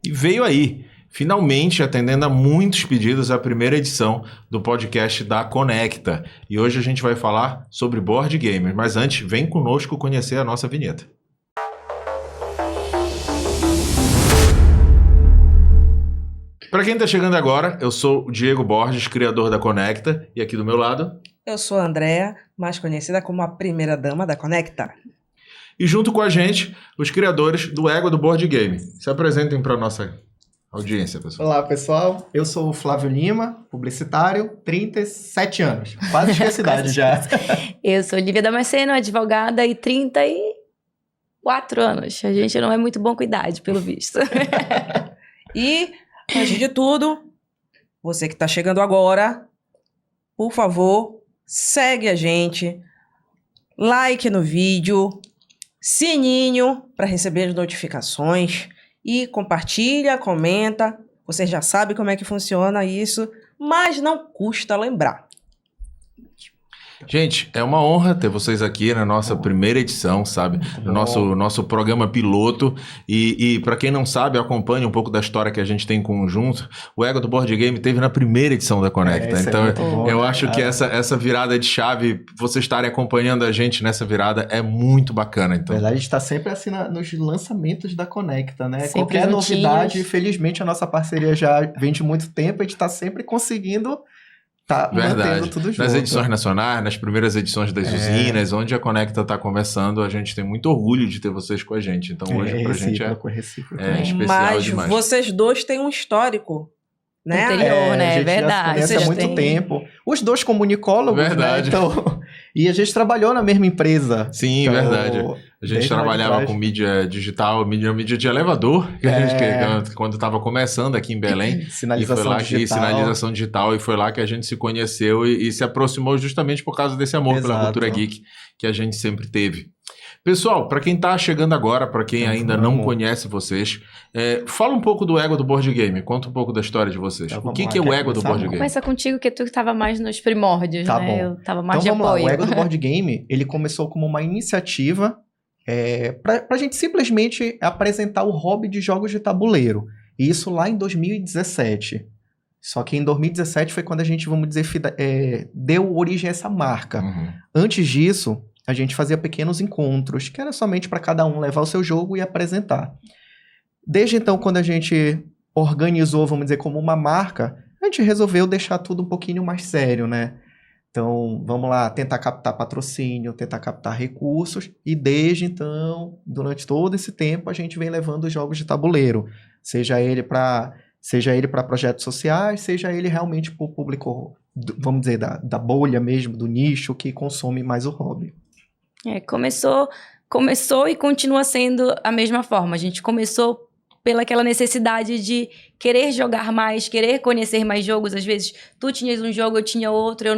E veio aí, finalmente atendendo a muitos pedidos, a primeira edição do podcast da Conecta. E hoje a gente vai falar sobre board games, mas antes, vem conosco conhecer a nossa vinheta. Para quem está chegando agora, eu sou o Diego Borges, criador da Conecta, e aqui do meu lado... Eu sou a Andrea, mais conhecida como a primeira dama da Conecta. E junto com a gente, os criadores do Égua do Board Game. Se apresentem para a nossa audiência, pessoal. Olá, pessoal. Eu sou o Flávio Lima, publicitário, 37 anos. Quase esqueci a idade já. Eu sou Lívia Damasceno, advogada, e 34 anos. A gente não é muito bom com idade, pelo visto. E, antes de tudo, você que está chegando agora, por favor, segue a gente, like no vídeo, sininho para receber as notificações e compartilha, comenta. Você já sabe como é que funciona isso, mas não custa lembrar. Gente, é uma honra ter vocês aqui na nossa primeira edição, sabe? No nosso programa piloto. E para quem não sabe, acompanhe um pouco da história que a gente tem em conjunto. O Égua do Board Game teve na primeira edição da Conecta. Então, eu acho que essa virada de chave, vocês estarem acompanhando a gente nessa virada, é muito bacana. Então. Na verdade, a gente está sempre assim nos lançamentos da Conecta, né? Sempre qualquer juntinhos. novidade, felizmente a nossa parceria já vem de muito tempo, a gente está sempre conseguindo... Tá mantendo tudo junto. Nas edições nacionais, nas primeiras edições das usinas, onde a Conecta está começando, a gente tem muito orgulho de ter vocês com a gente. Então hoje pra gente é especial mas demais. Vocês dois têm um histórico, né? Anterior, né? A gente Verdade. já se conhece há muito tempo. Os dois comunicólogos, Verdade. né? Então, e a gente trabalhou na mesma empresa. Sim, então, verdade. A gente trabalhava com mídia digital, mídia de elevador, que a gente, quando estava começando aqui em Belém. Sinalização Sinalização digital. E foi lá que a gente se conheceu e se aproximou justamente por causa desse amor pela cultura geek que a gente sempre teve. Pessoal, para quem está chegando agora, para quem ainda não conhece vocês, fala um pouco do Égua do Board Game. Conta um pouco da história de vocês. Então, o que é o Égua do Board Game? Começa contigo, que tu estava mais nos primórdios, tá né? Bom. Eu estava mais então, de vamos apoio. Lá. O Égua do Board Game, ele começou como uma iniciativa para a gente simplesmente apresentar o hobby de jogos de tabuleiro. E isso lá em 2017. Só que em 2017 foi quando a gente, vamos dizer, deu origem a essa marca. Uhum. Antes disso, a gente fazia pequenos encontros, que era somente para cada um levar o seu jogo e apresentar. Desde então, quando a gente organizou, vamos dizer, como uma marca, a gente resolveu deixar tudo um pouquinho mais sério, né? Então, vamos lá, tentar captar patrocínio, tentar captar recursos, e desde então, durante todo esse tempo, a gente vem levando os jogos de tabuleiro, seja ele para projetos sociais, seja ele realmente para o público, vamos dizer, da bolha mesmo, do nicho, que consome mais o hobby. Começou e continua sendo a mesma forma. A gente começou pelaquela necessidade de querer jogar mais, querer conhecer mais jogos. Às vezes, tu tinhas um jogo, eu tinha outro,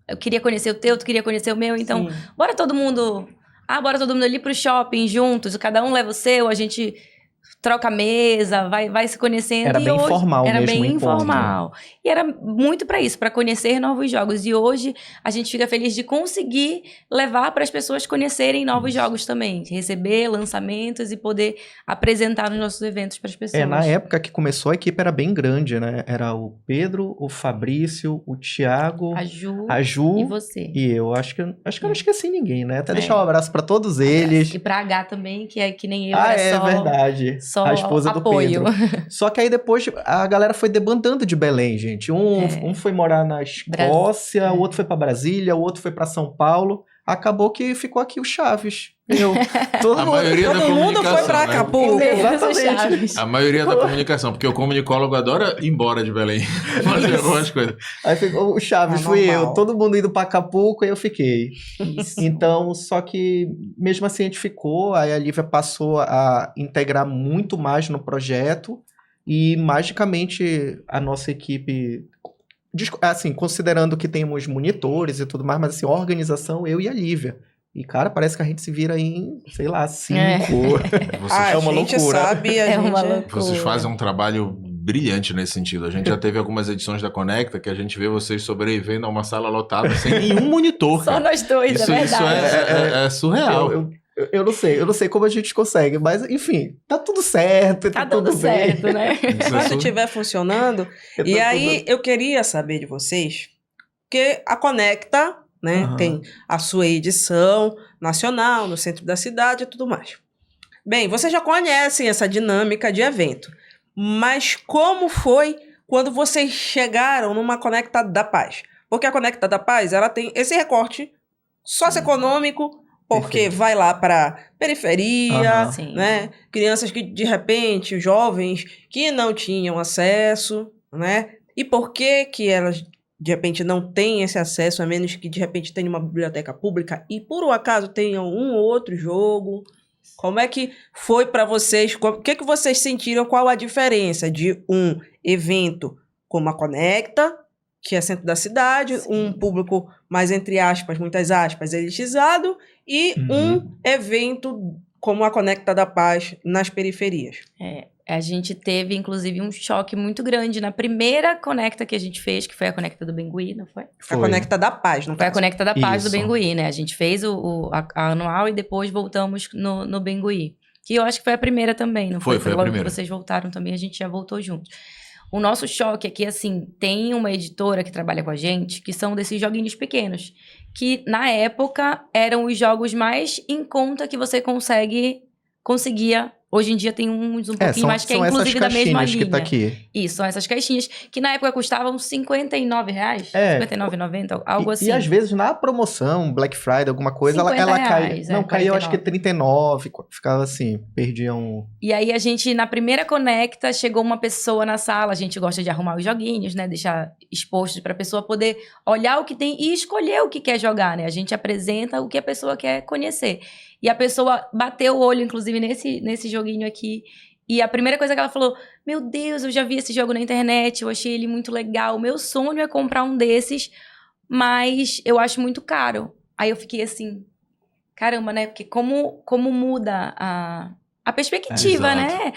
eu queria conhecer o teu, tu queria conhecer o meu. Então, bora todo mundo ali pro shopping juntos, cada um leva o seu, a gente troca a mesa, vai se conhecendo. Era bem informal mesmo. Era bem informal. E era muito para isso, para conhecer novos jogos. E hoje a gente fica feliz de conseguir levar para as pessoas conhecerem novos jogos também. Receber lançamentos e poder apresentar nos nossos eventos para as pessoas. Na época que começou, a equipe era bem grande, né? Era o Pedro, o Fabrício, o Thiago, a Ju e você. E eu. Acho que eu não esqueci ninguém, né? Até deixar um abraço para todos eles. E para H também, que nem eu, verdade. Só a esposa apoio. do Pedro. Só que aí depois a galera foi debandando de Belém, gente. Um foi morar na Escócia, o outro foi para Brasília, o outro foi para São Paulo. Acabou que ficou aqui o Chaves. Todo mundo foi para Acapulco. Exatamente. A maioria da comunicação, porque o comunicólogo adora ir embora de Belém. Fazer algumas coisas. Aí ficou o Chaves, fui eu. Todo mundo indo para Acapulco e eu fiquei. Isso. Então, só que mesmo assim a gente ficou. Aí a Lívia passou a integrar muito mais no projeto. E magicamente a nossa equipe... Assim, considerando que temos monitores e tudo mais, mas assim, organização, eu e a Lívia. E, cara, parece que a gente se vira em, sei lá, 5. É uma loucura. Uma loucura. Vocês fazem um trabalho brilhante nesse sentido. A gente já teve algumas edições da Conecta que a gente vê vocês sobrevivendo a uma sala lotada sem nenhum monitor. Só nós dois, isso, é verdade. Isso é surreal. Eu não sei como a gente consegue, mas enfim, tá tudo certo, Tá tudo dando certo, bem. né? Quando estiver funcionando. Tá E aí, tudo- eu queria saber de vocês, que a Conecta, né, Aham. tem a sua edição nacional no centro da cidade e tudo mais. Bem, vocês já conhecem essa dinâmica de evento, mas como foi quando vocês chegaram numa Conecta da Paz? Porque a Conecta da Paz, ela tem esse recorte socioeconômico, porque Perfeito. vai lá para periferia, Aham. Sim. né? Crianças que, de repente, jovens que não tinham acesso, né? E por que que elas, de repente, não têm esse acesso, a menos que, de repente, tenham uma biblioteca pública e, por um acaso, tenham um ou outro jogo? Como é que foi para vocês? O que que vocês sentiram? Qual a diferença de um evento como a Conecta, que é centro da cidade, Sim. um público mais, entre aspas, muitas aspas, elitizado, e um evento como a Conecta da Paz nas periferias? A gente teve, inclusive, um choque muito grande na primeira Conecta que a gente fez, que foi a Conecta do Bengui, não foi? A Conecta da Paz, não Foi a caso. Conecta da Paz do Isso. Bengui, né? A gente fez a anual e depois voltamos no Bengui. Que eu acho que foi a primeira também, não foi? Foi a logo primeira. que vocês voltaram também, a gente já voltou juntos. O nosso choque é que, assim, tem uma editora que trabalha com a gente, que são desses joguinhos pequenos, que na época eram os jogos mais em conta que você conseguia. Hoje em dia tem uns um pouquinho mais, que é são essas inclusive da mesma caixinhas linha. que tá aqui. Isso, são essas caixinhas, que na época custavam R$59, É. R$59,90, algo assim. E às vezes na promoção, Black Friday, alguma coisa, ela cai. R$50, Não, caía eu acho que 49. 39, ficava assim, perdia um. E aí a gente, na primeira Conecta, chegou uma pessoa na sala, a gente gosta de arrumar os joguinhos, né? Deixar expostos pra pessoa poder olhar o que tem e escolher o que quer jogar, né? A gente apresenta o que a pessoa quer conhecer. E a pessoa bateu o olho, inclusive, nesse joguinho aqui. E a primeira coisa que ela falou, meu Deus, eu já vi esse jogo na internet, eu achei ele muito legal. Meu sonho é comprar um desses, mas eu acho muito caro. Aí eu fiquei assim, caramba, né? Porque como muda a perspectiva, Exato. né?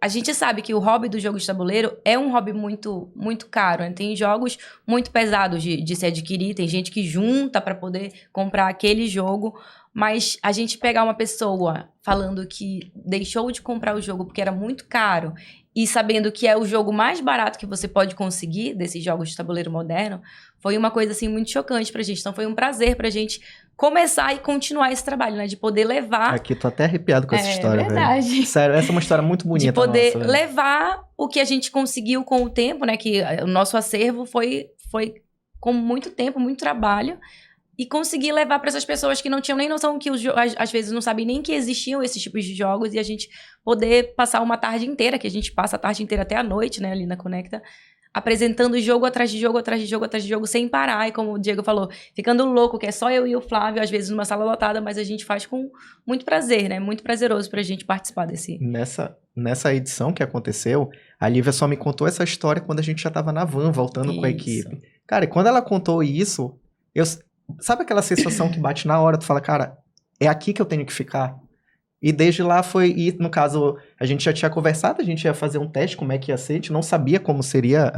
A gente sabe que o hobby do jogo de tabuleiro é um hobby muito, muito caro, né? Tem jogos muito pesados de se adquirir, tem gente que junta para poder comprar aquele jogo, mas a gente pegar uma pessoa falando que deixou de comprar o jogo porque era muito caro e sabendo que é o jogo mais barato que você pode conseguir desses jogos de tabuleiro moderno, foi uma coisa assim muito chocante pra gente. Então foi um prazer pra gente começar e continuar esse trabalho, né? De poder levar... Aqui, tô até arrepiado com essa história, verdade. velho. Sério, essa é uma história muito bonita. De poder nossa, velho. levar o que a gente conseguiu com o tempo, né? Que o nosso acervo foi com muito tempo, muito trabalho. E conseguir levar para essas pessoas que não tinham nem noção que às vezes não sabem nem que existiam esses tipos de jogos. E a gente poder passar uma tarde inteira, que a gente passa a tarde inteira até a noite, né? Ali na Conecta, apresentando jogo atrás de jogo, atrás de jogo, atrás de jogo, sem parar. E como o Diego falou, ficando louco, que é só eu e o Flávio, às vezes numa sala lotada, mas a gente faz com muito prazer, né? Muito prazeroso pra gente participar desse... Nessa edição que aconteceu, a Lívia só me contou essa história quando a gente já tava na van, voltando com a Isso. equipe. Cara, e quando ela contou isso, sabe aquela sensação que bate na hora? Tu fala, cara, é aqui que eu tenho que ficar. E desde lá e no caso, a gente já tinha conversado, a gente ia fazer um teste, como é que ia ser, a gente não sabia como seria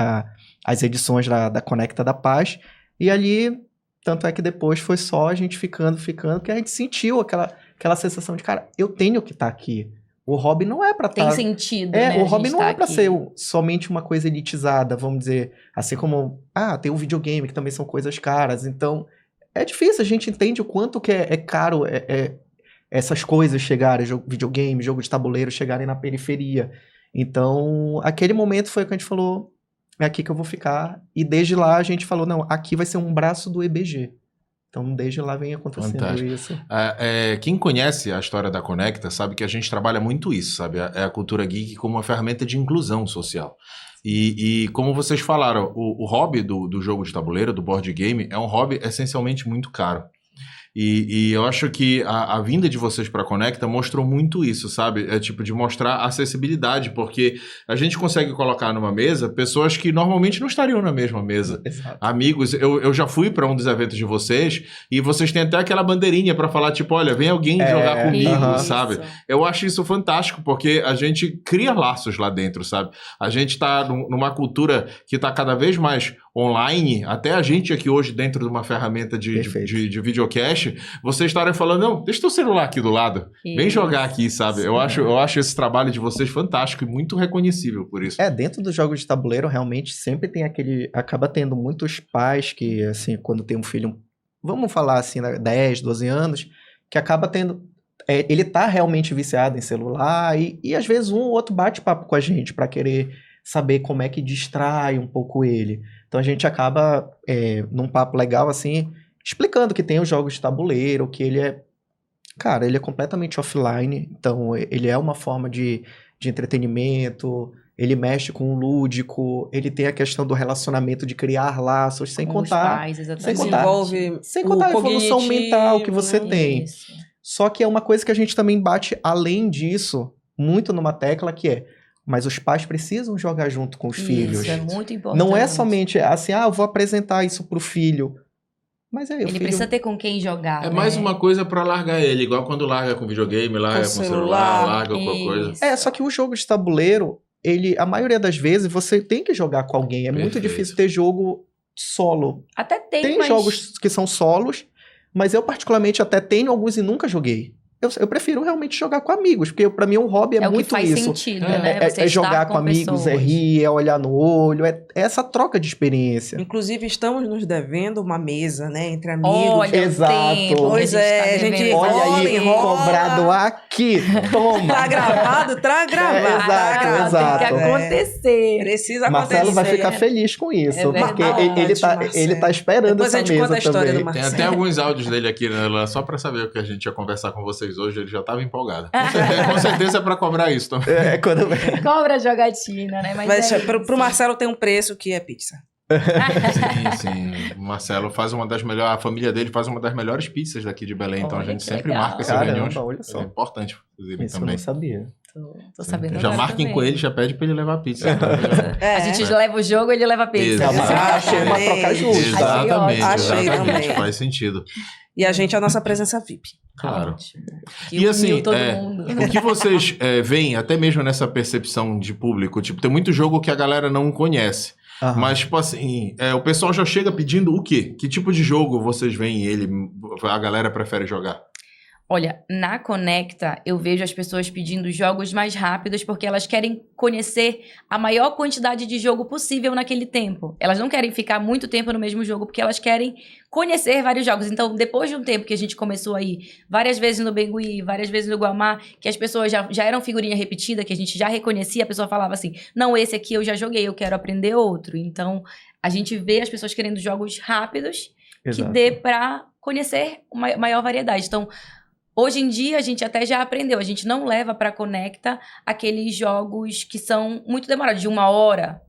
as edições da Conecta da Paz, e ali, tanto é que depois foi só a gente ficando, que a gente sentiu aquela sensação de, cara, eu tenho que estar aqui. O hobby não é pra Tem estar... sentido, né? o hobby a gente não tá é pra aqui. ser somente uma coisa elitizada, vamos dizer, assim como, tem o videogame, que também são coisas caras, então é difícil, a gente entende o quanto que é caro essas coisas chegarem, videogame, jogo de tabuleiro, chegarem na periferia. Então, aquele momento foi que a gente falou, é aqui que eu vou ficar, e desde lá a gente falou, não, aqui vai ser um braço do EBG. Então, desde lá vem acontecendo Fantástico. isso. Quem conhece a história da Conecta sabe que a gente trabalha muito isso, sabe? É a cultura geek como uma ferramenta de inclusão social. E como vocês falaram, o hobby do jogo de tabuleiro, do board game, é um hobby essencialmente muito caro. E eu acho que a vinda de vocês para a Conecta mostrou muito isso, sabe? É tipo de mostrar acessibilidade, porque a gente consegue colocar numa mesa pessoas que normalmente não estariam na mesma mesa. Exato. Amigos, eu já fui para um dos eventos de vocês e vocês têm até aquela bandeirinha para falar, tipo, olha, vem alguém jogar comigo, sabe? Eu acho isso fantástico, porque a gente cria laços lá dentro, sabe? A gente tá numa cultura que tá cada vez mais online, até a gente aqui hoje dentro de uma ferramenta de videocast, vocês estarem falando, não, deixa teu celular aqui do lado, vem jogar aqui, sabe? Sim. Eu acho esse trabalho de vocês fantástico e muito reconhecível por isso. Dentro dos jogos de tabuleiro, realmente, sempre tem acaba tendo muitos pais que, assim, quando tem um filho, vamos falar assim, 10, 12 anos, que acaba tendo... ele tá realmente viciado em celular e às vezes um ou outro bate papo com a gente para querer saber como é que distrai um pouco ele. Então a gente acaba, num papo legal assim, explicando que tem os jogos de tabuleiro, que ele é... Cara, ele é completamente offline, então ele é uma forma de entretenimento, ele mexe com o lúdico, ele tem a questão do relacionamento de criar laços, sem Com os contar... pais, exatamente. sem contar- Desenvolve Sem contar a evolução cognitivo, mental que você né? tem. Isso. Só que é uma coisa que a gente também bate, além disso, muito numa tecla que é, mas os pais precisam jogar junto com os filhos. Isso é muito importante. Não é somente assim, eu vou apresentar isso pro filho. Mas aí o Ele filho... precisa ter com quem jogar. É mais né? uma coisa pra largar ele, igual quando larga com videogame, larga com celular, celular, larga com qualquer coisa. Isso. Só que o jogo de tabuleiro, a maioria das vezes, você tem que jogar com alguém. É muito Perfeito. difícil ter jogo solo. Até tem, Tem jogos que são solos, mas eu particularmente até tenho alguns e nunca joguei. Eu prefiro realmente jogar com amigos, porque pra mim um hobby é o que muito faz isso. sentido, É, né? Você É estar jogar com amigos, é pessoas. rir, é olhar no olho, é essa troca de experiência. Inclusive, estamos nos devendo uma mesa, né? Entre amigos. Olha, Exato. o tempo que Pois a gente é, tá a gente devendo. Olha aí, enrola. cobrado aqui, toma. Tá gravado? Tá gravado. exato, tá gravado. exato. Tem que acontecer. Precisa Marcelo vai acontecer. ficar feliz com isso, É porque verdade, ele tá esperando Depois a essa gente conta mesa a história também. do Tem Marcelo. até alguns áudios dele aqui, né, lá, só pra saber o que a gente ia conversar com vocês hoje, ele já tava empolgado. Com certeza é pra cobrar isso também. Quando... Cobra a jogatina, né? Mas é pro isso. Marcelo tem um preço que é pizza. Sim. O Marcelo faz uma das melhores, a família dele faz uma das melhores pizzas daqui de Belém, então a Olha gente que sempre legal. marca essas reuniões. Caramba, olha É só. importante fazer Isso eu também. não sabia. Tô sabendo Já agora marquem também. com ele, já pede pra ele levar pizza. É. A gente leva o jogo, ele leva a pizza. Achei uma troca justa. Exatamente, Achei exatamente, também. faz sentido. E a gente é a nossa presença VIP. Claro. Ótimo. Que E uniu assim, todo mundo. o que vocês veem, até mesmo nessa percepção de público, tipo, tem muito jogo que a galera não conhece. Aham. Mas, tipo assim, o pessoal já chega pedindo o quê? Que tipo de jogo vocês veem a galera prefere jogar? Olha, na Conecta, eu vejo as pessoas pedindo jogos mais rápidos porque elas querem conhecer a maior quantidade de jogo possível naquele tempo. Elas não querem ficar muito tempo no mesmo jogo porque elas querem conhecer vários jogos. Então, depois de um tempo que a gente começou aí, várias vezes no Bengui, várias vezes no Guamá, que as pessoas já eram figurinha repetida, que a gente já reconhecia, a pessoa falava assim, não, esse aqui eu já joguei, eu quero aprender outro. Então, a gente vê as pessoas querendo jogos rápidos que Exato. dê pra conhecer uma maior variedade. Então, hoje em dia, a gente até já aprendeu. A gente não leva pra Conecta aqueles jogos que são muito demorados, de 1 hora.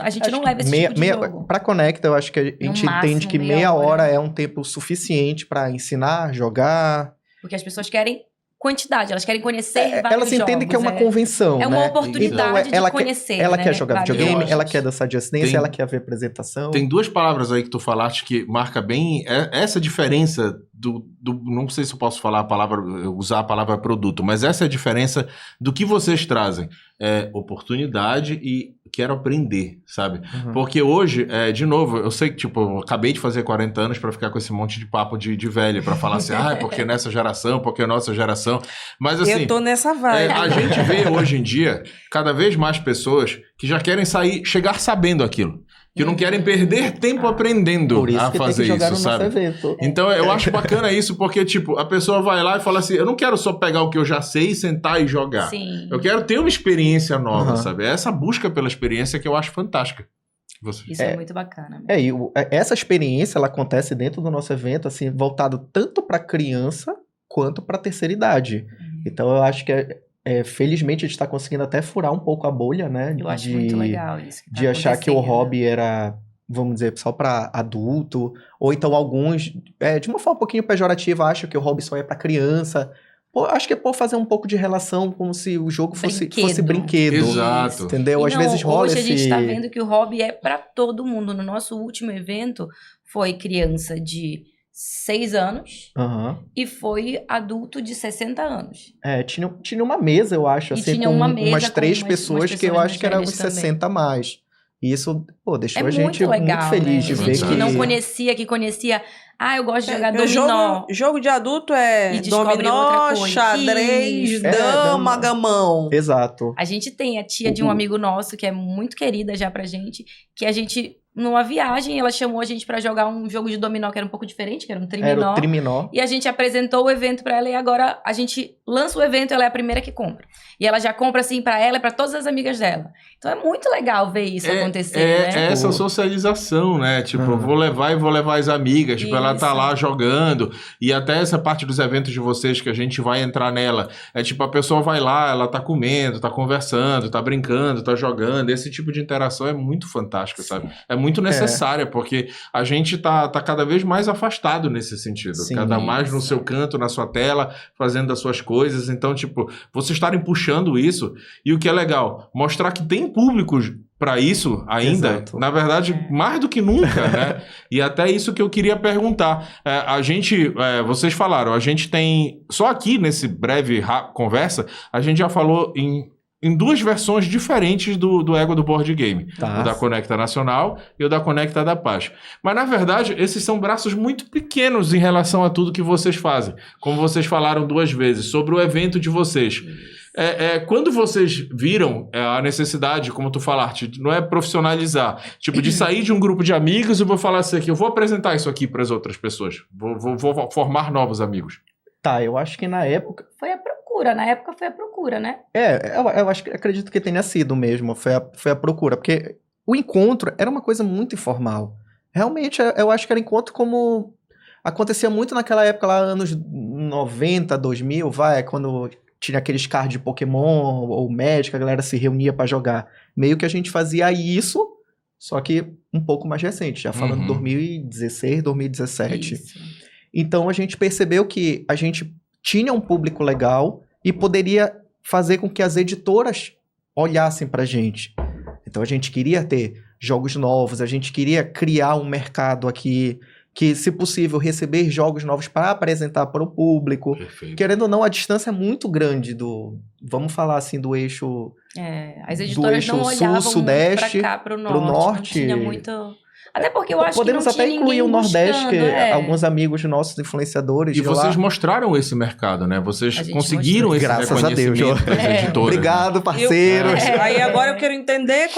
A gente não leva esse tipo de jogo. Pra Conecta, eu acho que a gente máximo, entende que meia meia hora hora é um tempo suficiente pra ensinar, jogar. Porque as pessoas querem quantidade, elas querem conhecer vários Elas entendem jogos, que é uma convenção, É uma né? oportunidade Então, ela de conhecer, Ela né, quer jogar vários videogame, jogos. ela quer dançar Just Dance, Tem- ela quer ver apresentação. Tem duas palavras aí que tu falaste que marca bem essa diferença do não sei se eu posso falar usar a palavra produto, mas essa é a diferença do que vocês trazem. Oportunidade e quero aprender, sabe? Uhum. Porque hoje, de novo, eu sei que, tipo, eu acabei de fazer 40 anos pra ficar com esse monte de papo de velho, pra falar assim, porque nessa geração, porque nossa geração. Mas assim, Eu tô nessa vibe. a gente vê hoje em dia cada vez mais pessoas que já querem chegar sabendo aquilo. Que não querem perder tempo aprendendo Por isso a que fazer tem que jogar isso, no nosso sabe? evento. Então eu acho bacana isso, porque, tipo, a pessoa vai lá e fala assim, eu não quero só pegar o que eu já sei, sentar e jogar. Sim. Eu quero ter uma experiência nova, Uhum. sabe? É essa busca pela experiência que eu acho fantástica. Isso é muito bacana. Essa experiência, ela acontece dentro do nosso evento, assim, voltado tanto para criança quanto para terceira idade. Então, eu acho que, felizmente, a gente está conseguindo até furar um pouco a bolha, né? Eu acho muito legal isso. Que tá de achar que o acontecendo. hobby era, vamos dizer, só para adulto, ou então alguns, de uma forma um pouquinho pejorativa, acham que o hobby só é para criança. Pô, acho que é por fazer um pouco de relação como se o jogo fosse brinquedo. Exato. Entendeu? Às E não, vezes rola hoje esse... a gente tá vendo que o hobby é pra todo mundo. No nosso último evento, foi criança de 6 anos Aham. e foi adulto de 60 anos. Tinha uma mesa, eu acho, E assim, tinha com uma mesa umas com 3 umas pessoas que eu pessoas acho que eram mais uns velhas 60 a mais. E isso, pô, deixou É a gente muito legal, muito feliz né? de ver Gente que... que não conhecia, que conhecia... Ah, eu gosto de jogar Porque dominó. jogo de adulto é E descobre dominó, outra coisa. xadrez, Isso. dama, gamão. Exato. A gente tem a tia de um amigo nosso, que é muito querida já pra gente, que a gente, numa viagem, ela chamou a gente pra jogar um jogo de dominó que era um pouco diferente, que era um triminó. Era o triminó. E a gente apresentou o evento pra ela e agora a gente lança o evento e ela é a primeira que compra. E ela já compra assim pra ela e pra todas as amigas dela. Então é muito legal ver isso acontecer, né? É essa socialização, né? Tipo, eu vou levar as amigas, tipo, ela tá Isso. lá jogando, e até essa parte dos eventos de vocês que a gente vai entrar nela, é tipo, a pessoa vai lá, ela tá comendo, tá conversando, tá brincando, tá jogando, esse tipo de interação é muito fantástica, sabe? É muito necessária, porque a gente tá cada vez mais afastado nesse sentido, Sim, cada mais no isso. seu canto, na sua tela, fazendo as suas coisas, então, tipo, vocês estarem puxando isso, e o que é legal, mostrar que tem público para isso ainda, Exato. na verdade, mais do que nunca, né? E até isso que eu queria perguntar. Vocês falaram, a gente tem, só aqui nesse breve conversa, a gente já falou em duas versões diferentes do Égua do Board Game. Tá. O da Conecta Nacional e o da Conecta da Paz. Mas, na verdade, esses são braços muito pequenos em relação a tudo que vocês fazem. Como vocês falaram 2 vezes, sobre o evento de vocês. Quando vocês viram a necessidade, como tu falaste, não é profissionalizar, tipo, de sair de um grupo de amigos e vou falar assim aqui, eu vou apresentar isso aqui para as outras pessoas, vou formar novos amigos. Tá, eu acho que na época... Foi a procura, na época foi a procura, né? Eu acredito que tenha sido mesmo, foi a procura, porque o encontro era uma coisa muito informal. Realmente, eu acho que era encontro como acontecia muito naquela época lá, anos 90, 2000, quando tinha aqueles cards de Pokémon ou Magic, a galera se reunia pra jogar. Meio que a gente fazia isso, só que um pouco mais recente, já falando de 2016, 2017. Isso. Então a gente percebeu que a gente tinha um público legal e poderia fazer com que as editoras olhassem pra gente. Então a gente queria ter jogos novos, a gente queria criar um mercado aqui que, se possível, receber jogos novos para apresentar para o público. Perfeito. Querendo ou não, a distância é muito grande vamos falar assim, do eixo... As editoras eixo não olhavam sul-sudeste muito pra cá, pro pro norte. norte. Não tinha muito... Até porque eu acho Podemos que não até tinha incluir ninguém o Nordeste, buscando, que alguns amigos nossos influenciadores E de vocês lá... mostraram esse mercado, né? Vocês A gente conseguiram mostrou. esse Graças a Deus, reconhecimento das editoras. Obrigado, parceiros. Aí agora eu quero entender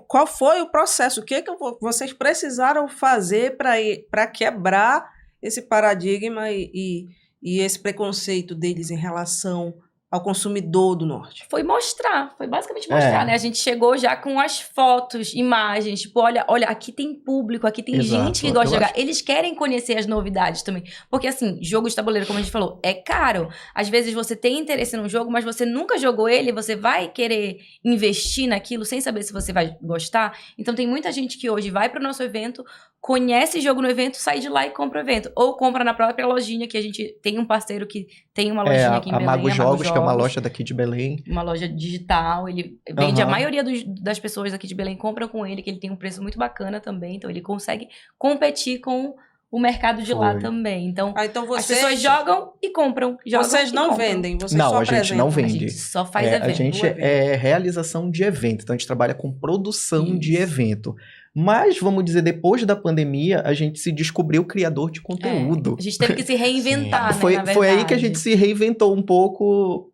qual foi o processo, o que vocês precisaram fazer para quebrar esse paradigma e esse preconceito deles em relação ao consumidor do norte. Foi basicamente mostrar, né? A gente chegou já com as fotos, imagens, tipo, olha, aqui tem público, aqui tem Exato. gente que gosta de Eu jogar. Eles querem conhecer as novidades também. Porque, assim, jogo de tabuleiro, como a gente falou, é caro. Às vezes você tem interesse num jogo, mas você nunca jogou ele, você vai querer investir naquilo sem saber se você vai gostar. Então tem muita gente que hoje vai pro nosso evento, conhece jogo no evento, sai de lá e compra o evento. Ou compra na própria lojinha, que a gente tem um parceiro que tem uma lojinha aqui em Belém. A Mago Jogos, que é uma loja daqui de Belém. Uma loja digital, ele vende, a maioria das pessoas aqui de Belém compram com ele, que ele tem um preço muito bacana também, então ele consegue competir com o mercado de lá também. Então, Então as pessoas jogam e compram. Vocês não vendem, vocês só a gente não apresentam. vende. A gente só faz evento. A gente é realização de evento, então a gente trabalha com produção de evento. Mas, vamos dizer, depois da pandemia, a gente se descobriu criador de conteúdo. A gente teve que se reinventar, né, Foi aí que a gente se reinventou um pouco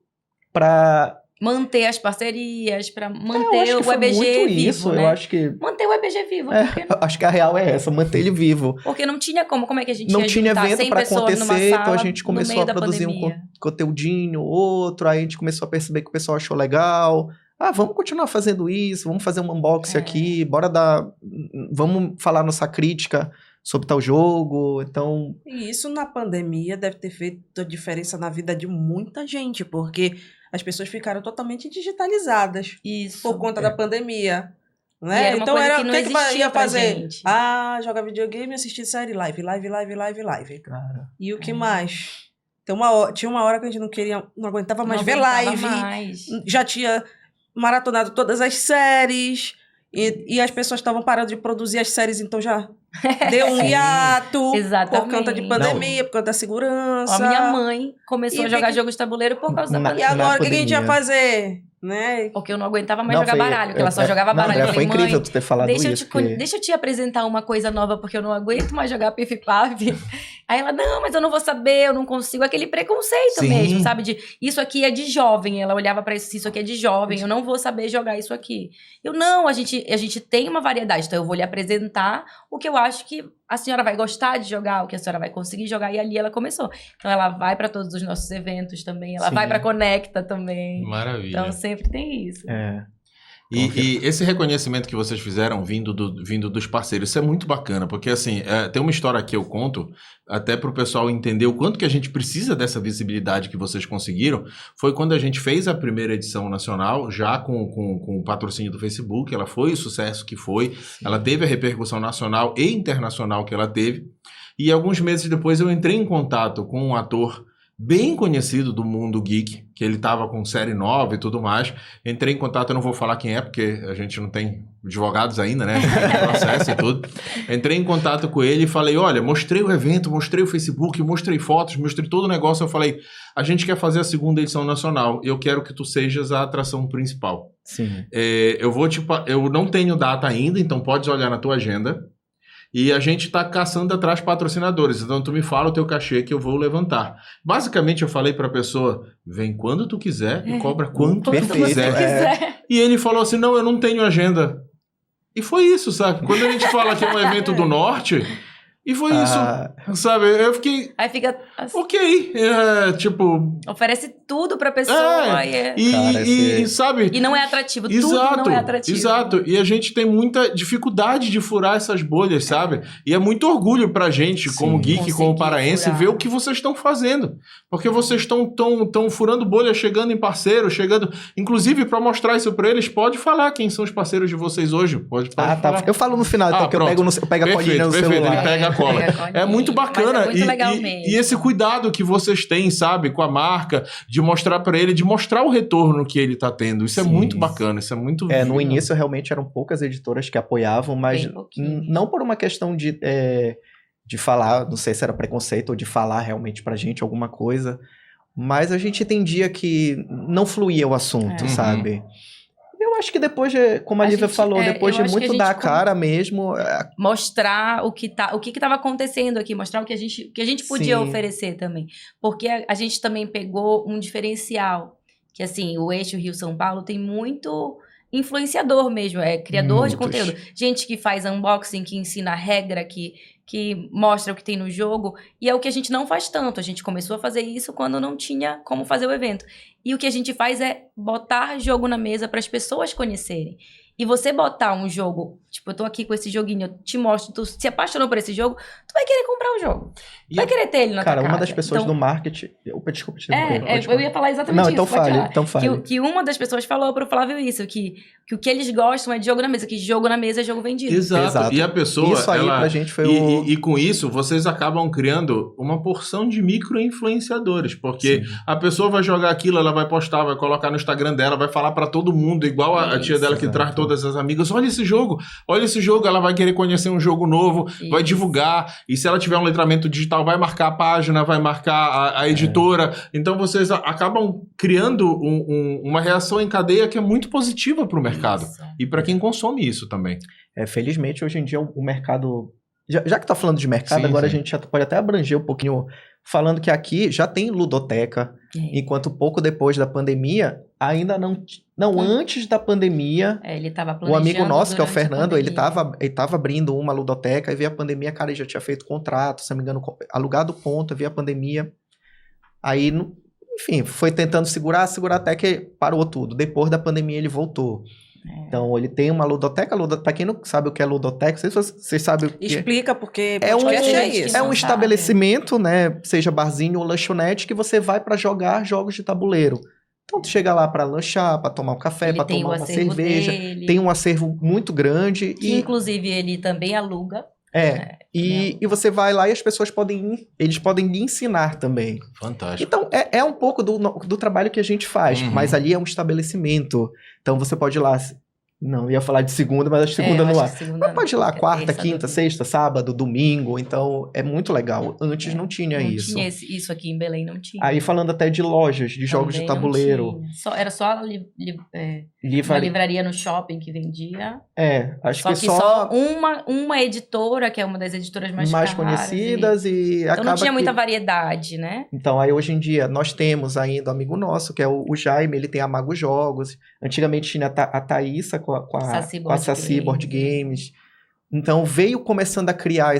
para manter as parcerias, para manter o foi EBG muito vivo, isso, né? eu acho que... Manter o EBG vivo, porque... Acho que a real é essa, manter ele vivo. Porque não tinha como é que a gente não ia tinha juntar evento 100 para pessoas numa acontecer, sala então a gente começou a produzir um conteúdinho, outro, aí a gente começou a perceber que o pessoal achou legal. Vamos continuar fazendo isso, vamos fazer um unboxing aqui, vamos falar nossa crítica sobre tal jogo, então... E isso na pandemia deve ter feito a diferença na vida de muita gente, porque as pessoas ficaram totalmente digitalizadas por conta da pandemia. Né? Então o que ia fazer? Jogar videogame e assistir série, live. Cara, E o que mais? Tinha uma hora que a gente não aguentava mais ver live. Já tinha maratonado todas as séries. E as pessoas estavam parando de produzir as séries, então já deu um hiato. Exatamente. Por conta de pandemia, por conta da segurança. A minha mãe começou a jogar jogos de tabuleiro por causa da pandemia. E agora o que a gente ia fazer? né? Porque eu não aguentava mais Não, jogar baralho, porque ela só jogava baralho. André, Eu foi falei, incrível mãe, tu ter falado isso. deixa eu te apresentar uma coisa nova, porque eu não aguento mais jogar pif-paf. Aí ela, não, mas eu não vou saber, eu não consigo. Aquele preconceito Sim. mesmo, sabe? De, isso aqui é de jovem. Ela olhava pra isso aqui é de jovem, eu não vou saber jogar isso aqui. Eu, não, a gente tem uma variedade, então eu vou lhe apresentar o que eu acho que a senhora vai gostar de jogar, o que a senhora vai conseguir jogar. E ali ela começou. Então ela vai pra todos os nossos eventos também, ela Sim. vai pra Conecta também. Maravilha. Então sempre tem isso. E esse reconhecimento que vocês fizeram vindo dos parceiros, isso é muito bacana, porque assim, tem uma história que eu conto, até para o pessoal entender o quanto que a gente precisa dessa visibilidade que vocês conseguiram, foi quando a gente fez a primeira edição nacional, já com o patrocínio do Facebook, ela foi o sucesso que foi, ela teve a repercussão nacional e internacional que ela teve, e alguns meses depois eu entrei em contato com um ator bem conhecido do mundo geek, que ele estava com série nova e tudo mais. Entrei em contato, eu não vou falar quem é, porque a gente não tem advogados ainda, né? Tem processo e tudo. Entrei em contato com ele e falei, olha, mostrei o evento, mostrei o Facebook, mostrei fotos, mostrei todo o negócio. Eu falei, a gente quer fazer a segunda edição nacional, eu quero que tu sejas a atração principal. Sim. Eu não tenho data ainda, então podes olhar na tua agenda. E a gente está caçando atrás patrocinadores. Então, tu me fala o teu cachê que eu vou levantar. Basicamente, eu falei para a pessoa, vem quando tu quiser e cobra quanto tu quiser. E ele falou assim, não, eu não tenho agenda. E foi isso, sabe? Quando a gente fala que é um evento do Norte... E foi isso, sabe? Eu fiquei... Aí fica... Assim, ok, tipo... Oferece tudo pra pessoa e sabe... E não é atrativo, Exato, tudo não é atrativo. Exato, e a gente tem muita dificuldade de furar essas bolhas, sabe? E é muito orgulho pra gente, como geek, como paraense, ver o que vocês estão fazendo. Porque vocês estão furando bolha, chegando em parceiro, chegando... Inclusive, pra mostrar isso pra eles, pode falar quem são os parceiros de vocês hoje. Pode falar. Tá. Eu falo no final, então, que eu pego a colinha no celular. Ele pega a cola. É muito bacana. Mas é muito legal mesmo. E esse cuidado que vocês têm, sabe, com a marca, de mostrar pra ele, de mostrar o retorno que ele tá tendo. Isso é muito bacana, isso é muito... No início, realmente, eram poucas editoras que apoiavam, mas não por uma questão de falar, não sei se era preconceito, ou de falar realmente pra gente alguma coisa, mas a gente entendia que não fluía o assunto, sabe? Eu acho que depois de, como a Lívia falou, depois de muito dar a cara mesmo... Mostrar o que estava acontecendo aqui, mostrar o que a gente podia oferecer também. Porque a gente também pegou um diferencial, que assim, o eixo Rio-São Paulo tem muito influenciador mesmo, criador de conteúdo. Gente que faz unboxing, que ensina a regra, que mostra o que tem no jogo, e é o que a gente não faz tanto. A gente começou a fazer isso quando não tinha como fazer o evento. E o que a gente faz é botar jogo na mesa para as pessoas conhecerem. E você botar um jogo, tipo, eu tô aqui com esse joguinho, eu te mostro, tu se apaixonou por esse jogo, tu vai querer comprar o jogo. Vai querer ter ele na tua casa. Cara, uma das pessoas do marketing... Desculpa te interromper. Eu ia falar exatamente isso. Então fale. Que uma das pessoas falou pro Flávio isso, que o que eles gostam é de jogo na mesa, que jogo na mesa é jogo vendido. Exato. E a pessoa... Isso aí pra gente foi e com isso, vocês acabam criando uma porção de micro-influenciadores, porque a pessoa vai jogar aquilo, ela vai postar, vai colocar no Instagram dela, vai falar pra todo mundo, igual a tia dela que traz todas as amigas, olha esse jogo, ela vai querer conhecer um jogo novo, vai divulgar, e se ela tiver um letramento digital, vai marcar a página, vai marcar a editora, então vocês acabam criando uma reação em cadeia que é muito positiva pro mercado, e pra quem consome isso também. Felizmente, hoje em dia, o mercado... Já que tá falando de mercado, agora a gente já pode até abranger um pouquinho, falando que aqui já tem ludoteca, enquanto pouco depois da pandemia, ainda não antes da pandemia, ele tava o amigo nosso, que é o Fernando, ele tava abrindo uma ludoteca, e veio a pandemia, cara, ele já tinha feito contrato, se não me engano, alugado ponto, veio a pandemia, aí, enfim, foi tentando segurar até que parou tudo. Depois da pandemia ele voltou. Então, ele tem uma ludoteca. Pra quem não sabe o que é ludoteca, não sei se vocês sabem o que Explica, porque é um estabelecimento, né? Seja barzinho ou lanchonete, que você vai pra jogar jogos de tabuleiro. Então, tu chega lá pra lanchar, pra tomar um café, pra tomar uma cerveja. Tem um acervo muito grande. Que, inclusive, ele também aluga. E você vai lá e as pessoas eles podem lhe ensinar também. Fantástico. Então, é um pouco do trabalho que a gente faz, mas ali é um estabelecimento. Então, você pode ir lá Não, ia falar de segunda, mas a segunda eu não acho há. que segunda Mas pode ir lá, é quarta, terça, quinta, domingo. sexta, sábado, domingo. Então, é muito legal. Antes não tinha Não isso. tinha isso aqui em Belém, não tinha. Aí falando até de lojas, de jogos de Também não tabuleiro. tinha. Era só uma Livraria. livraria no shopping que vendia. Acho Só que só uma editora, que é uma das editoras mais mais caras, conhecidas e Então acaba não tinha que... muita variedade, né? Então, aí hoje em dia, nós temos ainda um amigo nosso, que é o Jaime, ele tem a Mago Jogos. Antigamente tinha a Thaísa com a Saci com a Board Saci Board Games. Games. Então, veio começando a criar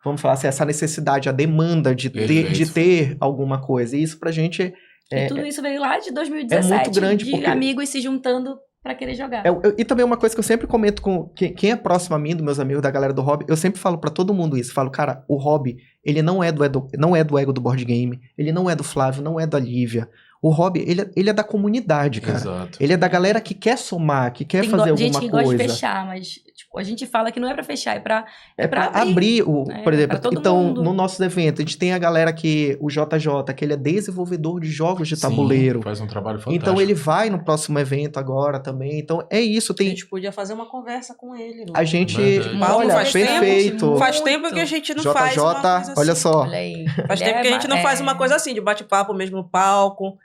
vamos falar assim, essa necessidade, a demanda de Perfeito. ter alguma coisa. E isso pra gente E tudo isso veio lá de 2017, é muito grande, de porque- amigos se juntando pra querer jogar. E também uma coisa que eu sempre comento com quem é próximo a mim, dos meus amigos, da galera do hobby, eu sempre falo pra todo mundo isso. Falo, cara, o hobby, ele não é do Ego do Board Game, ele não é do Flávio, não é da Lívia. O hobby, ele é da comunidade, cara. Exato. Ele é da galera que quer somar, que quer Tem fazer alguma gente que coisa. gosta de fechar, mas tipo, a gente fala que não é pra fechar, é pra É pra abrir. abrir, por exemplo, pra todo então, mundo. no nosso evento, a gente tem a galera o JJ, que ele é desenvolvedor de jogos de Sim, tabuleiro. faz um trabalho fantástico. Então ele vai no próximo evento agora também. Então é isso, A tem gente podia fazer uma conversa com ele. a gente, Verdade. Paulo, olha, faz tempo, perfeito. Faz Muito. tempo que a gente não faz uma JJ, coisa olha assim. só. Olha aí. Faz Ele tempo que a gente não faz uma é- coisa assim, de bate-papo mesmo no palco,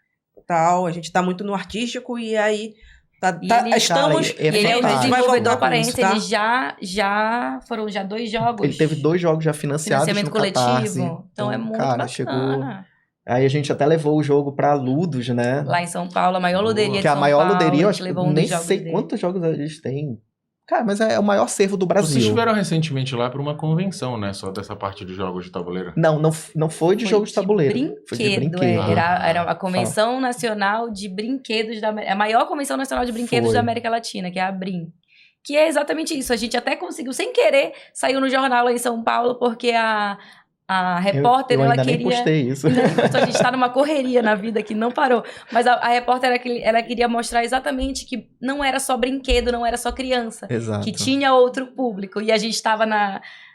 tal. A gente tá muito no artístico e aí estamos... Cara, Ele é o fantástico. vai desenvolvedor voltar com paraense, isso, tá? ele foram 2 jogos. Ele teve 2 jogos já financiados financiamento no coletivo. Catarse. Então é muito cara, bacana. Aí a gente até levou o jogo pra Ludos, né? Lá em São Paulo, a maior Boa. luderia de Que é a São maior Paulo, luderia, eu a acho gente que levou um nem dos jogos sei dele. quantos jogos eles têm. Cara, mas é o maior servo do Brasil. Vocês estiveram recentemente lá para uma convenção, né? Só dessa parte de jogos de tabuleiro. Não foi de jogos de tabuleiro. Foi de brinquedo. Era a Convenção Nacional de Brinquedos a maior Convenção Nacional de Brinquedos Foi. da América Latina, que é a BRIM. Que é exatamente isso. A gente até conseguiu, sem querer, saiu no jornal lá em São Paulo, porque a repórter, eu ela ainda queria... nem postei isso. Ainda nem postou, a gente tá numa correria na vida que não parou. Mas a repórter, ela queria mostrar exatamente que não era só brinquedo, não era só criança. Exato. Que tinha outro público. E a gente estava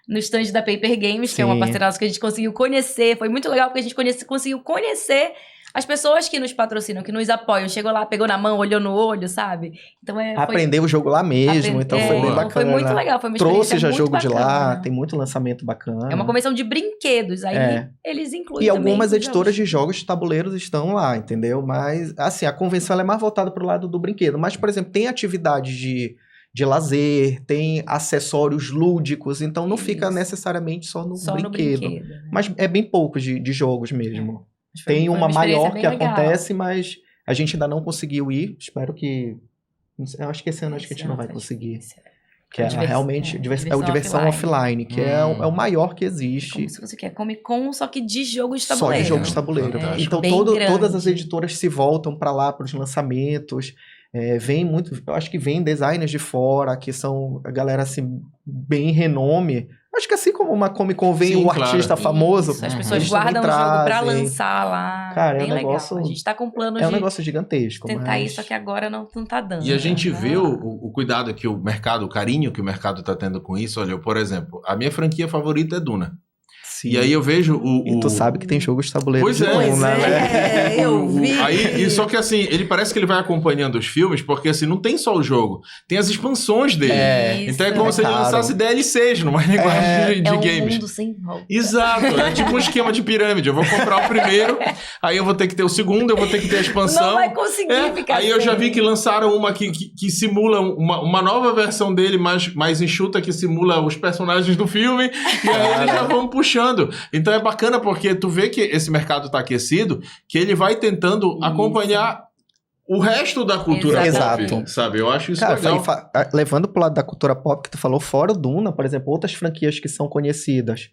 no stand da Paper Games, que é uma Sim. parceira nossa que a gente conseguiu conhecer. Foi muito legal, porque a gente conseguiu conhecer as pessoas que nos patrocinam, que nos apoiam. Chegou lá, pegou na mão, olhou no olho, sabe? Então Aprendeu o jogo lá mesmo, então foi bem bacana. Foi muito legal, foi uma Trouxe experiência já muito jogo de lá, bacana. tem muito lançamento bacana. É uma convenção de brinquedos, aí É. eles incluem E também algumas os editoras jogos. de jogos de tabuleiros estão lá, entendeu? Mas, assim, a convenção ela é mais voltada para o lado do brinquedo. Mas, por exemplo, tem atividades de lazer, tem acessórios lúdicos, então não fica Isso. necessariamente só no Só brinquedo. no brinquedo. né? Mas é bem pouco de jogos mesmo. Mas foi- Tem foi uma experiência maior bem que legal. acontece, mas a gente ainda não conseguiu ir. Espero que... Eu acho que esse ano acho que a gente não vai conseguir. Que é realmente o diversão offline, que é o maior que existe. Como se você quer Comic Con, só que de jogos de Só tabuleiro. de jogos de tabuleiro. Fantástico. Então Bem todas grande. as editoras se voltam para lá para os lançamentos. Vem muito, eu acho que vem designers de fora, que são a galera assim bem renome. Acho que assim como uma Comic Con vem Sim, o claro. artista famoso, Isso, as Uhum. pessoas eles também guardam o jogo pra trazem. lançar lá. Cara, é bem um legal. negócio- A gente tá com planos É um de negócio gigantesco. tentar mas... isso, só que agora não tá dando. E a gente né? vê o cuidado que o mercado, o carinho que o mercado está tendo com isso. Olha, por exemplo, a minha franquia favorita é Duna. Sim. E aí eu vejo E tu sabe que tem jogos de tabuleiro Pois de é. Duna, Pois né? é, eu vi. Aí, só que assim, ele parece que ele vai acompanhando os filmes, porque assim, não tem só o jogo, tem as expansões dele. É. Então é como É se ele caro. lançasse DLCs numa linguagem de É um games. mundo sem volta. Exato, é tipo um esquema de pirâmide. Eu vou comprar o primeiro, aí eu vou ter que ter o segundo, eu vou ter que ter a expansão. Não vai conseguir ficar Aí eu já sem. vi que lançaram uma que simula uma nova versão dele, mais enxuta, que simula os personagens do filme, e aí eles já vão puxando. Então é bacana porque tu vê que esse mercado tá aquecido, que ele vai tentando Isso. acompanhar o resto da cultura Exato. pop, sabe? Eu acho isso Cara, legal. levando pro lado da cultura pop que tu falou, fora o Duna, por exemplo, outras franquias que são conhecidas.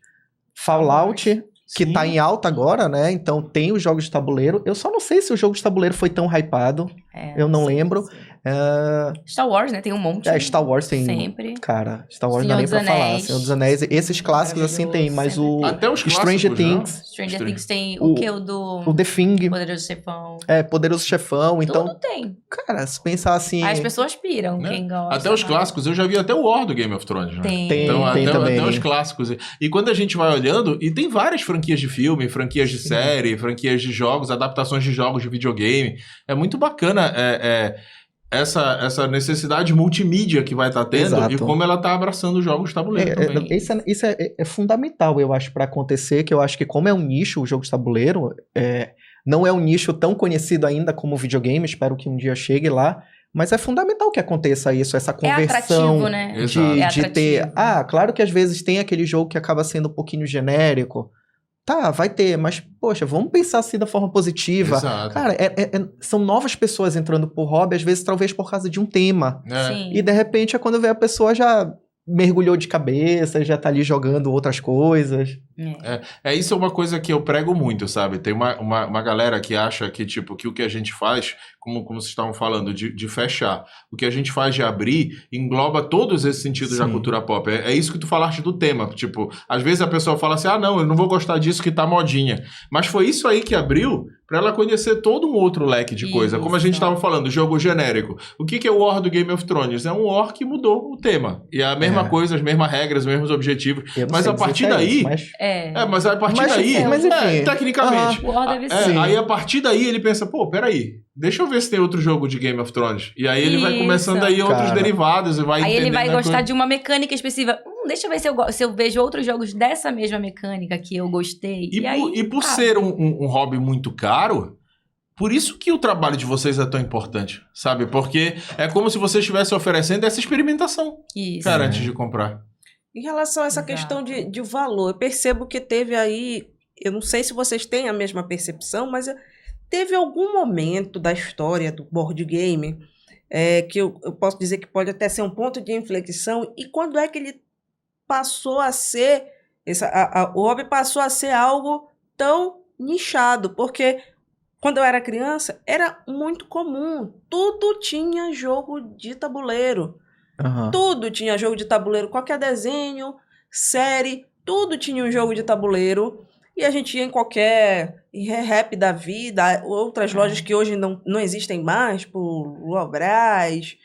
Fallout, que Sim. tá em alta agora, né? Então tem os jogos de tabuleiro. Eu só não sei se o jogo de tabuleiro foi tão hypado. Eu não sei lembro. dizer. É, Star Wars, né? Tem um monte. Star Wars tem... Sempre. Cara, Star Wars não dá nem Senhor pra dos falar. Anéis. Senhor dos Anéis. Esses clássicos assim tem, mas o Até os Stranger clássicos, né? Things, Stranger Things tem O- o que? O do o The Thing, Poderoso Chefão. Poderoso Chefão. Então, Tudo tem. cara, se pensar assim... Aí as pessoas piram, Né? quem gosta. Até os né? clássicos, eu já vi até o War do Game of Thrones, né? Tem. Então, Tem até também. os clássicos. E quando a gente vai olhando, e tem várias franquias de filme, franquias de série, franquias de jogos, adaptações de jogos de videogame. É muito bacana essa necessidade multimídia que vai estar tendo Exato. e como ela está abraçando os jogos de tabuleiro também. Isso é fundamental, eu acho, para acontecer, que eu acho que como é um nicho, o jogo de tabuleiro, não é um nicho tão conhecido ainda como o videogame, espero que um dia chegue lá, mas é fundamental que aconteça isso, essa conversão atrativo, né? Exato. de ter... atrativo. Claro que às vezes tem aquele jogo que acaba sendo um pouquinho genérico, tá, vai ter, mas, poxa, vamos pensar assim da forma positiva. Exato. Cara, são novas pessoas entrando pro hobby, às vezes talvez por causa de um tema. Sim. E de repente é quando vê a pessoa já mergulhou de cabeça, já tá ali jogando outras coisas. Isso é uma coisa que eu prego muito, sabe? Tem uma galera que acha que, tipo, que o que a gente faz, como vocês estavam falando, de fechar, o que a gente faz de abrir, engloba todos esses sentidos da Sim. cultura pop. É isso que tu falaste do tema. Tipo, às vezes a pessoa fala assim, não, eu não vou gostar disso que tá modinha. Mas foi isso aí que abriu pra ela conhecer todo um outro leque de coisa. Como a gente tava falando, jogo genérico. O que é o War do Game of Thrones? É um War que mudou o tema. E é a mesma coisa, as mesmas regras, os mesmos objetivos. Eu não Mas sei a dizer partir se é daí... isso, mas... Mas a partir daí... mas enfim. Tecnicamente. O War deve ser. Aí a partir daí ele pensa, pô, peraí, deixa eu ver se tem outro jogo de Game of Thrones. E aí ele vai começando aí outros Cara. derivados e vai Aí ele vai entendendo a gostar coisa. de uma mecânica específica. Deixa eu ver se eu vejo outros jogos dessa mesma mecânica que eu gostei. E por ser um hobby muito caro, por isso que o trabalho de vocês é tão importante, sabe? Porque é como se você estivesse oferecendo essa experimentação, Isso. cara, antes de comprar. Em relação a essa Exato. questão de valor, eu percebo que teve aí, eu não sei se vocês têm a mesma percepção, mas teve algum momento da história do board game que eu posso dizer que pode até ser um ponto de inflexão, e quando é que ele passou a ser, o hobby passou a ser algo tão nichado, porque quando eu era criança era muito comum, tudo tinha jogo de tabuleiro. Aham. Tudo tinha jogo de tabuleiro, qualquer desenho, série, tudo tinha um jogo de tabuleiro. E a gente ia em qualquer rap da vida, outras lojas que hoje não existem mais, tipo Lobras,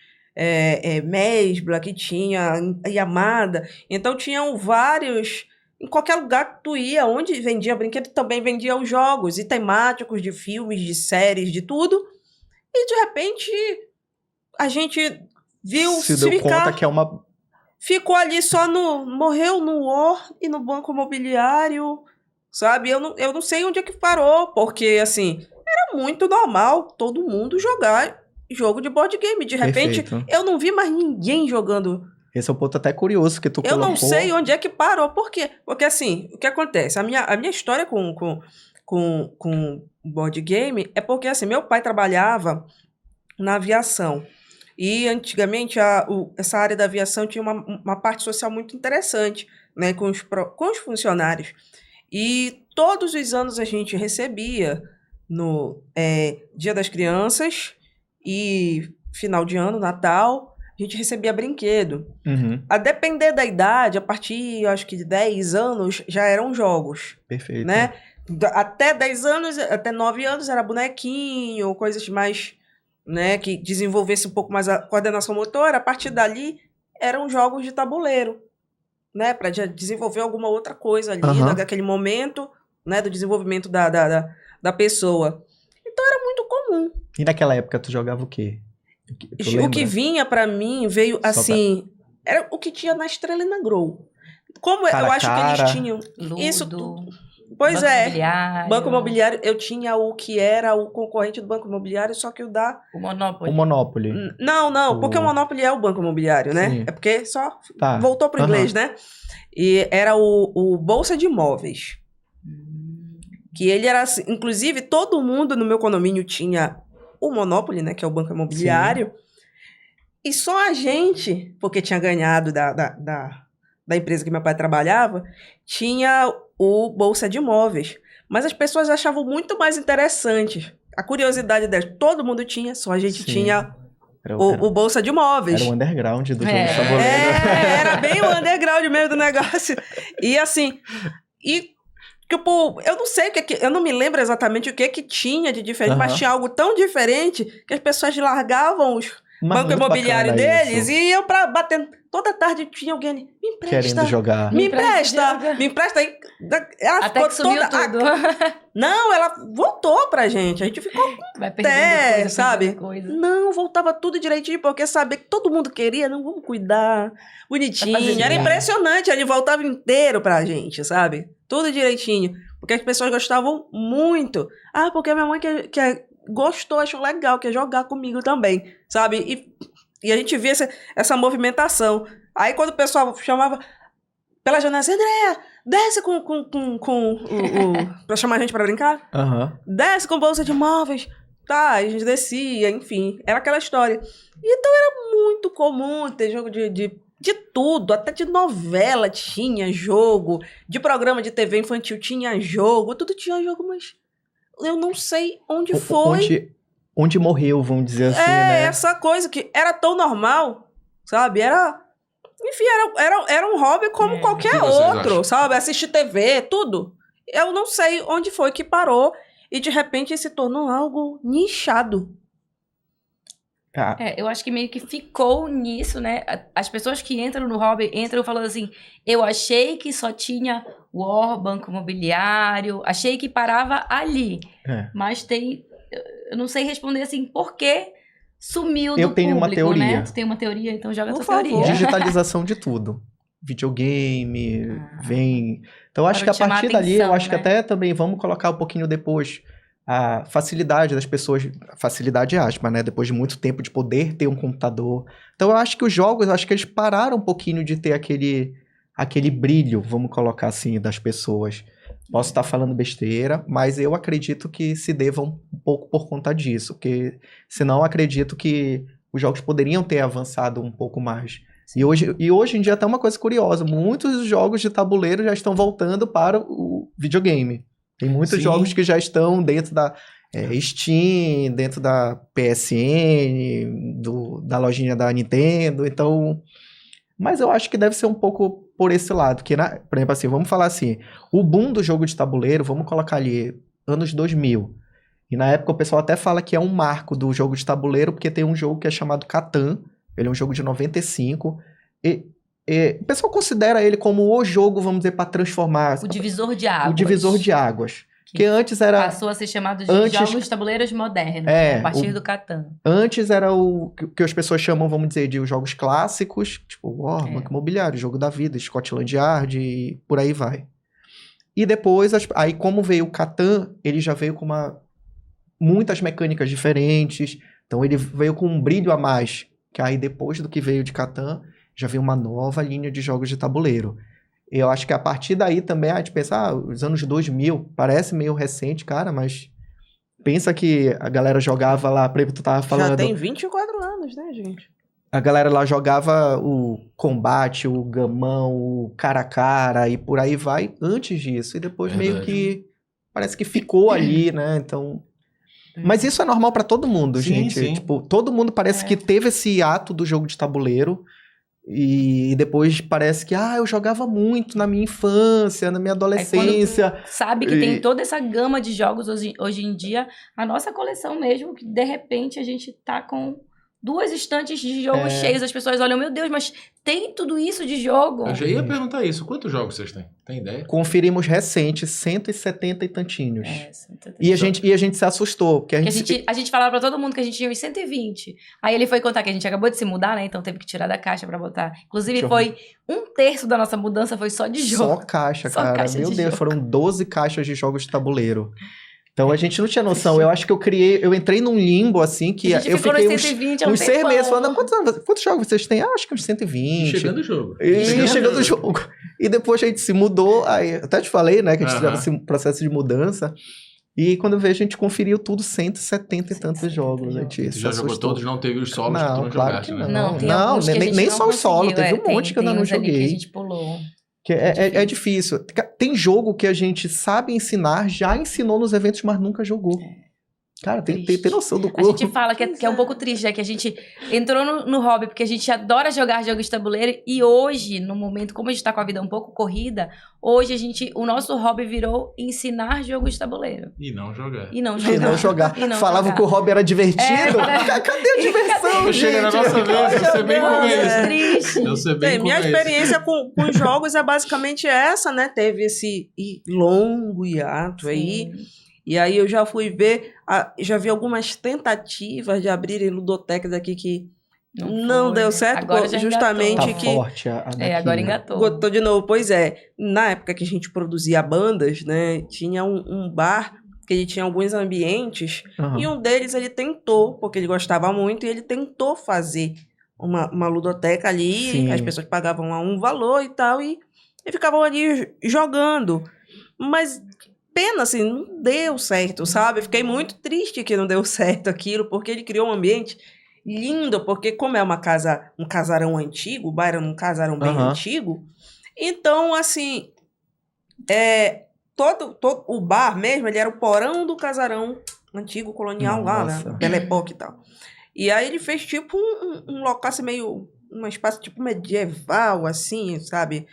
Mesbla, que tinha, Yamada. Então tinham vários... Em qualquer lugar que tu ia, onde vendia brinquedo, também vendia os jogos, e temáticos de filmes, de séries, de tudo. E de repente a gente... Se deu conta que é uma... Ficou ali só morreu no War e no Banco Imobiliário, sabe? Eu não sei onde é que parou, porque, assim, era muito normal todo mundo jogar jogo de board game. De repente, Perfeito. eu não vi mais ninguém jogando. Esse é um ponto até curioso que tu Eu colocou. não sei onde é que parou. Por quê? Porque, assim, o que acontece? A minha história com board game é porque, assim, meu pai trabalhava na aviação. E antigamente essa área da aviação tinha uma parte social muito interessante, né, com os funcionários. E todos os anos a gente recebia no Dia das Crianças e final de ano, Natal, a gente recebia brinquedo. Uhum. A depender da idade, a partir, eu acho que de 10 anos, já eram jogos, Perfeito. né? Até 10 anos, até 9 anos era bonequinho, coisas mais... né, que desenvolvesse um pouco mais a coordenação motora. A partir dali eram jogos de tabuleiro, né, para desenvolver alguma outra coisa ali, naquele momento, né, do desenvolvimento da pessoa. Então era muito comum. E naquela época tu jogava o quê? Tu O lembra? que vinha para mim veio assim, era o que tinha na Estrela e na Grow. Como Cara eu a acho que cara. eles tinham Ludo, isso tudo. Pois Banco é. Imobiliário, Banco Imobiliário, eu tinha o que era o concorrente do Banco Imobiliário, só que o da... o Monopoly. O Monopoly. Não, porque o Monopoly é o Banco Imobiliário, né? Sim. É porque só Tá. voltou pro inglês, né? E era o Bolsa de Imóveis. Que ele era assim, inclusive todo mundo no meu condomínio tinha o Monopoly, né? Que é o Banco Imobiliário. E só a gente, porque tinha ganhado da empresa que meu pai trabalhava, tinha o Bolsa de Imóveis. Mas as pessoas achavam muito mais interessante. A curiosidade delas, todo mundo tinha, só a gente Sim. tinha Era o Bolsa de Imóveis. Era o underground do jogo É. de tabuleiro. Era bem o underground mesmo do negócio. E assim, tipo, eu não sei eu não me lembro exatamente o que tinha de diferente, mas tinha algo tão diferente que as pessoas largavam Mas banco muito imobiliário bacana deles, isso. e eu batendo. Toda tarde tinha alguém ali, me empresta. Querendo jogar. Me empresta, joga. me empresta aí. Ela Até ficou que sumiu toda... tudo. Não, ela voltou pra gente. A gente ficou Vai perdendo até, coisa, sabe? perdendo coisa. Não, voltava tudo direitinho, porque sabia que todo mundo queria. Não, vamos cuidar. Vai Bonitinho. fazer Era bem. impressionante. Ele voltava inteiro pra gente, sabe? Tudo direitinho. Porque as pessoas gostavam muito. Ah, porque a minha mãe gostou, achou legal, quer jogar comigo também, sabe? E a gente via essa movimentação. Aí quando o pessoal chamava pela janela assim, Andréa, desce pra chamar a gente pra brincar. Aham. Desce com bolsa de móveis. Tá, a gente descia, enfim. Era aquela história. Então era muito comum ter jogo de tudo, até de novela tinha jogo, de programa de TV infantil tinha jogo, tudo tinha jogo, mas eu não sei onde foi. Onde morreu, vamos dizer assim, né? Essa coisa que era tão normal, sabe? Enfim, era um hobby como qualquer O que vocês outro, acham? sabe? Assistir TV, tudo. Eu não sei onde foi que parou e de repente se tornou algo nichado. Tá. Eu acho que meio que ficou nisso, né? As pessoas que entram no hobby entram falando assim, eu achei que só tinha War, Banco Imobiliário, achei que parava ali. Mas eu não sei responder assim, por que sumiu do Eu tenho uma público, teoria. né? Tu tem uma teoria, então joga a Por tua favor. teoria. Digitalização de tudo. Videogame, vem... Então, eu acho que Para a chamar partir dali, atenção, eu acho que né? até também, vamos colocar um pouquinho depois, a facilidade das pessoas, facilidade aspas, né? Depois de muito tempo de poder ter um computador. Então, eu acho que os jogos, eu acho que eles pararam um pouquinho de ter aquele brilho, vamos colocar assim, das pessoas. Posso estar falando besteira, mas eu acredito que se deva um pouco por conta disso, porque senão eu acredito que os jogos poderiam ter avançado um pouco mais. E hoje em dia até uma coisa curiosa, muitos jogos de tabuleiro já estão voltando para o videogame. Tem muitos Sim. jogos que já estão dentro da Steam, dentro da PSN, da lojinha da Nintendo, então... Mas eu acho que deve ser um pouco por esse lado, que, por exemplo, assim, vamos falar assim, o boom do jogo de tabuleiro, vamos colocar ali, anos 2000. E na época o pessoal até fala que é um marco do jogo de tabuleiro, porque tem um jogo que é chamado Catan, ele é um jogo de 95, e o pessoal considera ele como o jogo, vamos dizer, para transformar... O divisor de águas. O divisor de águas. Que antes era... Passou a ser chamado de jogos de tabuleiros modernos, a partir do Catan. Antes era o que as pessoas chamam, vamos dizer, de os jogos clássicos, tipo War, Banco Imobiliário, Jogo da Vida, Scotland Yard e por aí vai. E depois, aí como veio o Catan, ele já veio com muitas mecânicas diferentes, então ele veio com um brilho a mais, que aí depois do que veio de Catan, já veio uma nova linha de jogos de tabuleiro. Eu acho que a partir daí também, a gente pensa, os anos 2000, parece meio recente, cara, mas pensa que a galera jogava lá, por exemplo, tu tava falando... Já tem 24 anos, né, gente? A galera lá jogava o combate, o gamão, o cara a cara e por aí vai antes disso. E depois meio que parece que ficou ali, né? Então... Mas isso é normal pra todo mundo, Sim, gente. sim. Tipo, todo mundo parece que teve esse ato do jogo de tabuleiro. E depois parece que, eu jogava muito na minha infância, na minha adolescência. Aí, sabe que tem toda essa gama de jogos hoje em dia, a nossa coleção mesmo, que de repente a gente tá com 2 estantes de jogos cheios, as pessoas olham, meu Deus, mas tem tudo isso de jogo? Eu já ia perguntar isso. Quantos jogos vocês têm? Tem ideia? Conferimos recentes, 170 e tantinhos. 170. E a gente se assustou. Porque a gente falava pra todo mundo que a gente tinha uns 120. Aí ele foi contar que a gente acabou de se mudar, né? Então teve que tirar da caixa pra botar. Inclusive foi 1/3 da nossa mudança foi só de jogo. Só caixa, Só cara. caixa Meu de Deus, jogo. foram 12 caixas de jogos de tabuleiro. Então a gente não tinha noção. Eu acho que eu entrei num limbo assim que A gente eu ficou fiquei nos 120 há um uns 6 tempão. meses falando, quantos jogos vocês têm? Acho que uns 120. Chegando o jogo. E chegando o jogo. E depois a gente se mudou, aí até te falei, né, que a gente tava nesse processo de mudança. E quando eu vejo, a gente conferiu tudo, 170 e tantos jogos. A gente Você já jogou assustou. todos, não teve os solos que tu Não, não claro jogaste, que né? não. Tem alguns que a gente nem não só o solo, conseguiu, teve um monte que eu ainda não uns ali que a joguei. gente pulou. Que é difícil. Tem jogo que a gente sabe ensinar, já ensinou nos eventos, mas nunca jogou. Cara, tem Triste. noção do A corpo. gente fala que é um pouco triste, né? Que a gente entrou no hobby porque a gente adora jogar jogos de tabuleiro e hoje, no momento, como a gente tá com a vida um pouco corrida, hoje o nosso hobby virou ensinar jogos de tabuleiro. E não jogar. E não E jogar. não jogar. E não Falavam jogar. que o hobby era divertido. Cadê a diversão, Chega na gente? nossa vez, eu sei bem como é isso. Triste. Eu sei bem Bem, como minha é isso. experiência com os jogos é basicamente essa, né? Teve esse longo hiato aí. Sim. E aí eu já fui ver, já vi algumas tentativas de abrirem ludotecas aqui que não foi. deu certo, Agora já justamente Tá que forte a daqui, agora né? engatou. Gotou de novo. Pois é, na época que a gente produzia bandas, né? Tinha um bar que ele tinha alguns ambientes Aham. e um deles ele tentou, porque ele gostava muito, e ele tentou fazer uma ludoteca ali, Sim. as pessoas pagavam lá um valor e tal, e ficavam ali jogando. Mas pena, assim, não deu certo, sabe? Fiquei muito triste que não deu certo aquilo, porque ele criou um ambiente lindo, porque como é um casarão antigo, o bar era um casarão bem Aham. antigo, então, assim, todo o bar mesmo, ele era o porão do casarão antigo colonial lá, Nossa. né? Belle Époque e tal. E aí ele fez tipo um local assim meio, um espaço tipo medieval, assim, sabe?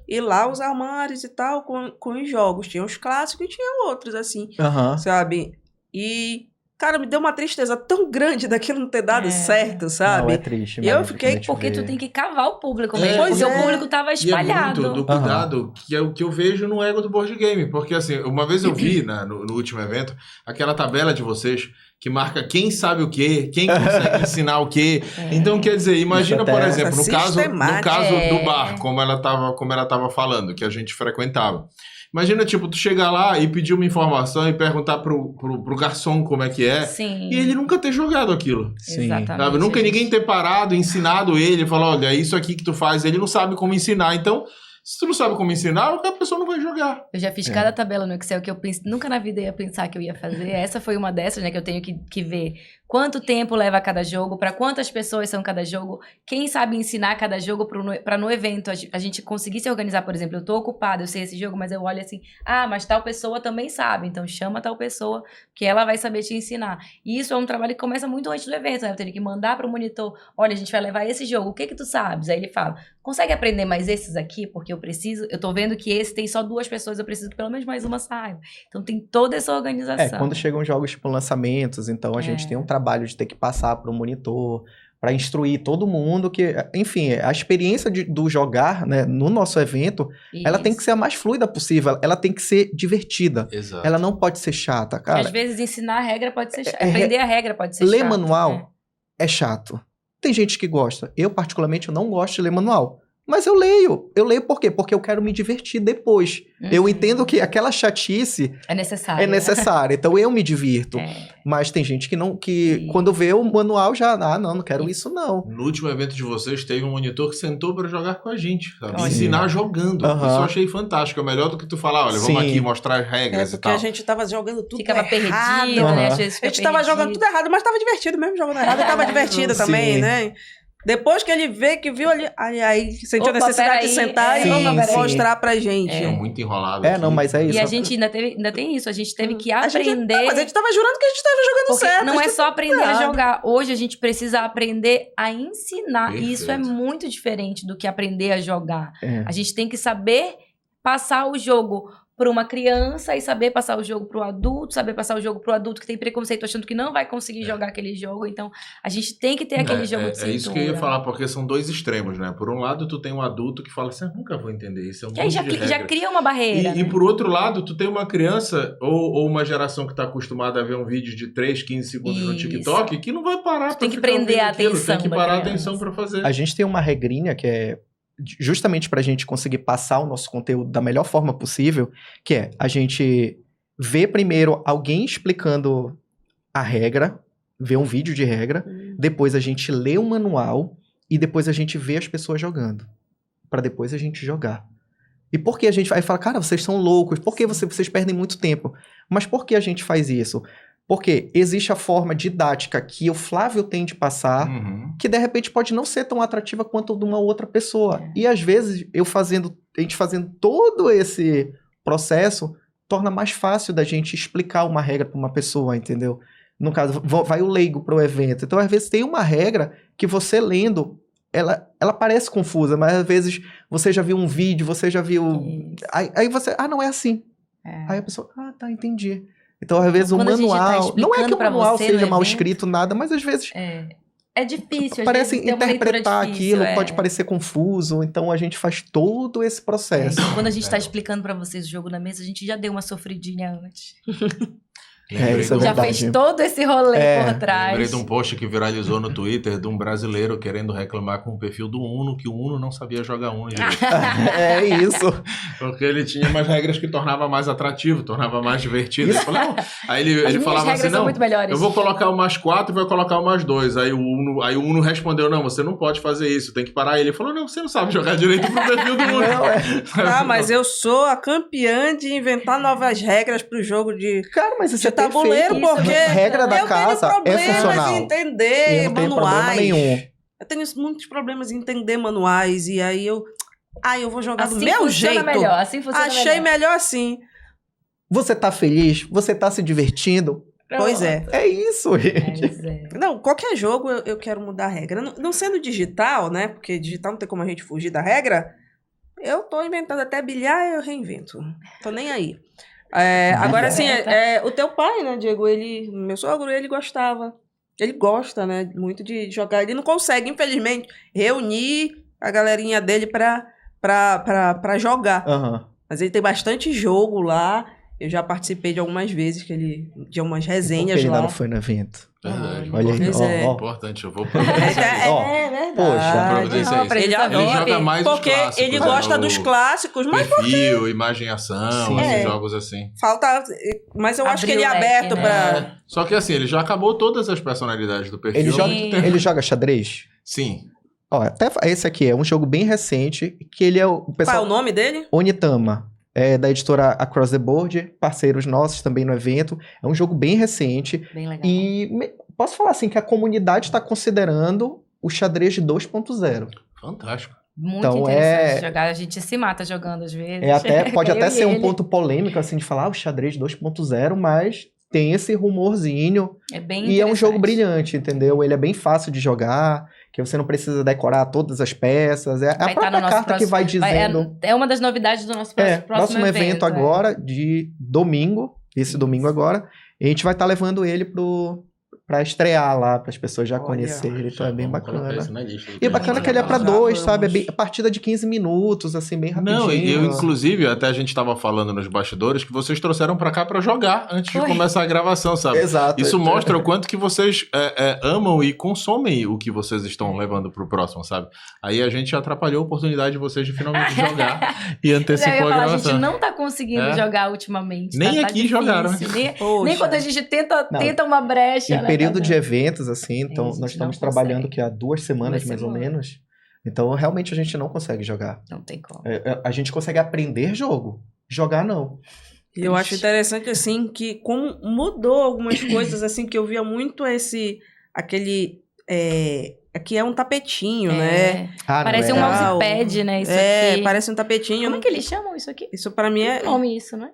E lá os armários e tal, com os jogos. Tinha os clássicos e tinha outros, assim, Aham. sabe? E, cara, me deu uma tristeza tão grande daquilo não ter dado certo, sabe? Não, é triste. E eu mesmo, fiquei- quando a gente Porque tu vê. tem que cavar o público É, mesmo. pois Porque é. o público tava E é espalhado. muito do cuidado que é o que eu vejo no ego do board game. Porque, assim, uma vez eu vi no último evento aquela tabela de vocês que marca quem sabe o quê, quem consegue ensinar o quê. É. Então, quer dizer, imagina, Isso por até- exemplo, no caso sistemática. do bar, como ela tava falando, que a gente frequentava. Imagina, tipo, tu chegar lá e pedir uma informação e perguntar pro garçom como é que é, Sim. e ele nunca ter jogado aquilo. Sim. Exatamente. Sabe? Nunca gente. ninguém ter parado, ensinado ele, falar, olha, é isso aqui que tu faz, ele não sabe como ensinar. Então, se tu não sabe como ensinar, a pessoa não vai jogar. Eu já fiz É. cada tabela no Excel que eu nunca na vida ia pensar que eu ia fazer. Essa foi uma dessas, né, que eu tenho que ver quanto tempo leva cada jogo, para quantas pessoas são cada jogo, quem sabe ensinar cada jogo para no evento a gente conseguir se organizar. Por exemplo, eu tô ocupada, eu sei esse jogo, mas eu olho assim, mas tal pessoa também sabe, então chama tal pessoa que ela vai saber te ensinar. E isso é um trabalho que começa muito antes do evento, né? Eu tenho que mandar para o monitor, olha, a gente vai levar esse jogo, o que tu sabes? Aí ele fala, consegue aprender mais esses aqui? Porque eu tô vendo que esse tem só 2 pessoas, eu preciso que pelo menos mais uma saiba. Então tem toda essa organização. Quando chegam jogos tipo lançamentos, então a gente tem um trabalho de ter que passar para o monitor, para instruir todo mundo que, enfim, a experiência do jogar, né, no nosso evento, ela tem que ser a mais fluida possível, ela tem que ser divertida. Exato. Ela não pode ser chata, Porque cara. às vezes ensinar a regra pode ser chato. Aprender a regra pode ser Ler chato. manual é chato. Tem gente que gosta. Eu, particularmente, eu não gosto de ler manual. Mas eu leio. Eu leio por quê? Porque eu quero me divertir depois. Eu entendo que aquela chatice É necessário. é necessária. Então eu me divirto. Mas tem gente que não, quando vê o manual já, não quero isso não. No último evento de vocês, teve um monitor que sentou pra jogar com a gente, sabe? Olha. Ensinar jogando. Aham. Isso eu achei fantástico. É melhor do que tu falar, olha, Sim. vamos aqui mostrar as regras e Porque tal. a gente tava jogando tudo Ficava errado. perdido, né? Aham. Às vezes A gente tava jogando tudo errado, mas tava divertido mesmo jogando errado. E tava divertido Sim. também, né? Depois que ele viu ali, aí sentiu a Opa, necessidade peraí. de sentar Sim, e sim. mostrar pra gente. É muito enrolado. É, não, mas é isso. E a gente ainda tem isso, a gente teve que A gente- aprender. mas a gente tava jurando que a gente tava jogando Porque certo. não a é gente só aprender a errado. jogar. Hoje a gente precisa aprender a ensinar. E isso é Perfeito. muito diferente do que aprender a jogar. É. A gente tem que saber passar o jogo para uma criança e saber passar o jogo para o adulto, saber passar o jogo para o adulto que tem preconceito achando que não vai conseguir jogar aquele jogo. Então, a gente tem que ter aquele jogo de cintura. É isso que eu ia falar, porque são 2 extremos, né? Por um lado, tu tem um adulto que fala assim, eu nunca vou entender isso, é um Que aí monte já, de já regra. cria uma barreira. E né? por outro lado, tu tem uma criança ou uma geração que está acostumada a ver um vídeo de 3, 15 segundos no Isso. TikTok que não vai parar Tu pra tem que ficar prender ouvindo a aquilo, atenção tem que da parar a criança. atenção pra fazer. A gente tem uma regrinha que é justamente pra gente conseguir passar o nosso conteúdo da melhor forma possível, que é a gente ver primeiro alguém explicando a regra, ver um vídeo de regra, depois a gente lê o manual e depois a gente vê as pessoas jogando, pra depois a gente jogar. E por que a gente vai falar, cara, vocês são loucos, por que vocês perdem muito tempo? Mas por que a gente faz isso? Porque existe a forma didática que o Flávio tem de passar, Uhum. que de repente pode não ser tão atrativa quanto de uma outra pessoa. É. E às vezes a gente fazendo todo esse processo torna mais fácil da gente explicar uma regra para uma pessoa, entendeu? No caso, vai o leigo pro evento. Então, às vezes, tem uma regra que você lendo, ela parece confusa, mas às vezes você já viu um vídeo, você já viu... Aí você, não é assim. Aí a pessoa, tá, entendi. Então, às vezes, Quando o a gente tá manual... Não é que o pra manual você seja no mal evento, escrito, nada, mas às vezes... É difícil, às Parece vezes tem uma leitura interpretar difícil, aquilo, pode parecer confuso, então a gente faz todo esse processo. Então, quando a gente tá explicando pra vocês o jogo na mesa, a gente já deu uma sofridinha antes. Isso é Já verdade. fez todo esse rolê por trás. Lembrei de um post que viralizou no Twitter de um brasileiro querendo reclamar com o perfil do Uno, que o Uno não sabia jogar Uno direito. É isso. Porque ele tinha umas regras que tornava mais atrativo, tornava mais divertido. Ele falou, não. Aí As ele minhas falava regras assim, são não, muito melhores. eu vou colocar o mais 4 e vou colocar o mais 2. Aí o Uno respondeu, não, você não pode fazer isso, tem que parar. Ele falou, não, você não sabe jogar direito pro perfil do Uno. Não, Mas eu sou a campeã de inventar novas regras pro jogo de Cara, mas isso é tabuleiro, perfeito. porque Regra da eu casa tenho é problemas funcional. em entender E não tem problema manuais. nenhum. Eu tenho muitos problemas em entender manuais e aí eu vou jogar Assim do meu funciona jeito. melhor, assim funciona Achei melhor. melhor assim. Você tá feliz? Você tá se divertindo? Pois é. É isso, gente. Pois é. Não, qualquer jogo eu quero mudar a regra. Não sendo digital, né? Porque digital não tem como a gente fugir da regra. Eu tô inventando até bilhar, eu reinvento. Tô nem aí. Agora, assim, o teu pai, né, Diego? Meu sogro, ele gostava. Ele gosta, né, muito de jogar. Ele não consegue, infelizmente, reunir a galerinha dele pra jogar. Aham. Mas ele tem bastante jogo lá. Eu já participei de algumas vezes, de umas resenhas Porque ele ainda lá. não foi no evento. Verdade. Olha aí, Pois é. Importante, eu vou providenciar isso. Ó, verdade. poxa, providenciar isso. Ele Ele joga mais os porque clássicos. ele né, gosta o dos clássicos, mas Perfil, imagem e ação, Sim. esses É. jogos assim. falta... Mas eu acho que Abriu ele é o leque, aberto né? pra... Só que assim, ele já acabou todas as personalidades do perfil. Ele há joga, muito tempo. ele joga xadrez? Sim. Ó, até esse aqui é um jogo bem recente, que ele é o Qual é pessoal o nome dele? Onitama, da editora Across the Board, parceiros nossos também no evento. É um jogo bem recente Bem legal. e posso falar assim que a comunidade está considerando o xadrez de 2.0. Fantástico. Muito Então, interessante jogar. A gente se mata jogando às vezes. Pode Eu até e ser um ele. ponto polêmico assim de falar o xadrez 2.0, mas tem esse rumorzinho. É bem E é um jogo interessante. brilhante, entendeu? Ele é bem fácil de jogar, que você não precisa decorar todas as peças. É a Vai tá própria no nosso carta que vai dizendo. É uma das novidades do nosso próximo Evento agora, de domingo, esse domingo agora, e a gente vai estar levando ele pra estrear lá, para as pessoas já Olha, conhecerem, então é bem Vamos colocar bacana. isso na lista. E é bacana que ele é pra Já 2, vamos. sabe? É bem, partida de 15 minutos, assim, bem rapidinho. Não, eu inclusive, até a gente tava falando nos bastidores que vocês trouxeram pra cá pra jogar antes de Foi. começar a gravação, sabe? Exato. Isso mostra o quanto que vocês amam e consomem o que vocês estão levando pro próximo, sabe? Aí a gente atrapalhou a oportunidade de vocês de finalmente jogar e Eu ia antecipou a falar, a gravação. gente não tá conseguindo jogar ultimamente. Nem tá aqui difícil. jogaram, né? Nem quando a gente tenta uma brecha. Em né, período tá de eventos, assim, então a gente nós estamos não trabalhando consegue. aqui há 2 semanas, 2 mais ou semanas. menos. Então, realmente, a gente não consegue jogar. Não tem como. A gente consegue aprender jogo. Jogar, não. Eu acho interessante, assim, que como mudou algumas coisas, assim, que eu via muito aquele... Aqui é um tapetinho, né? Ah, Parece não um é? mousepad, né? Isso aqui. Parece um tapetinho. Como é que eles chamam isso aqui? Isso pra mim Tem um nome isso, não é?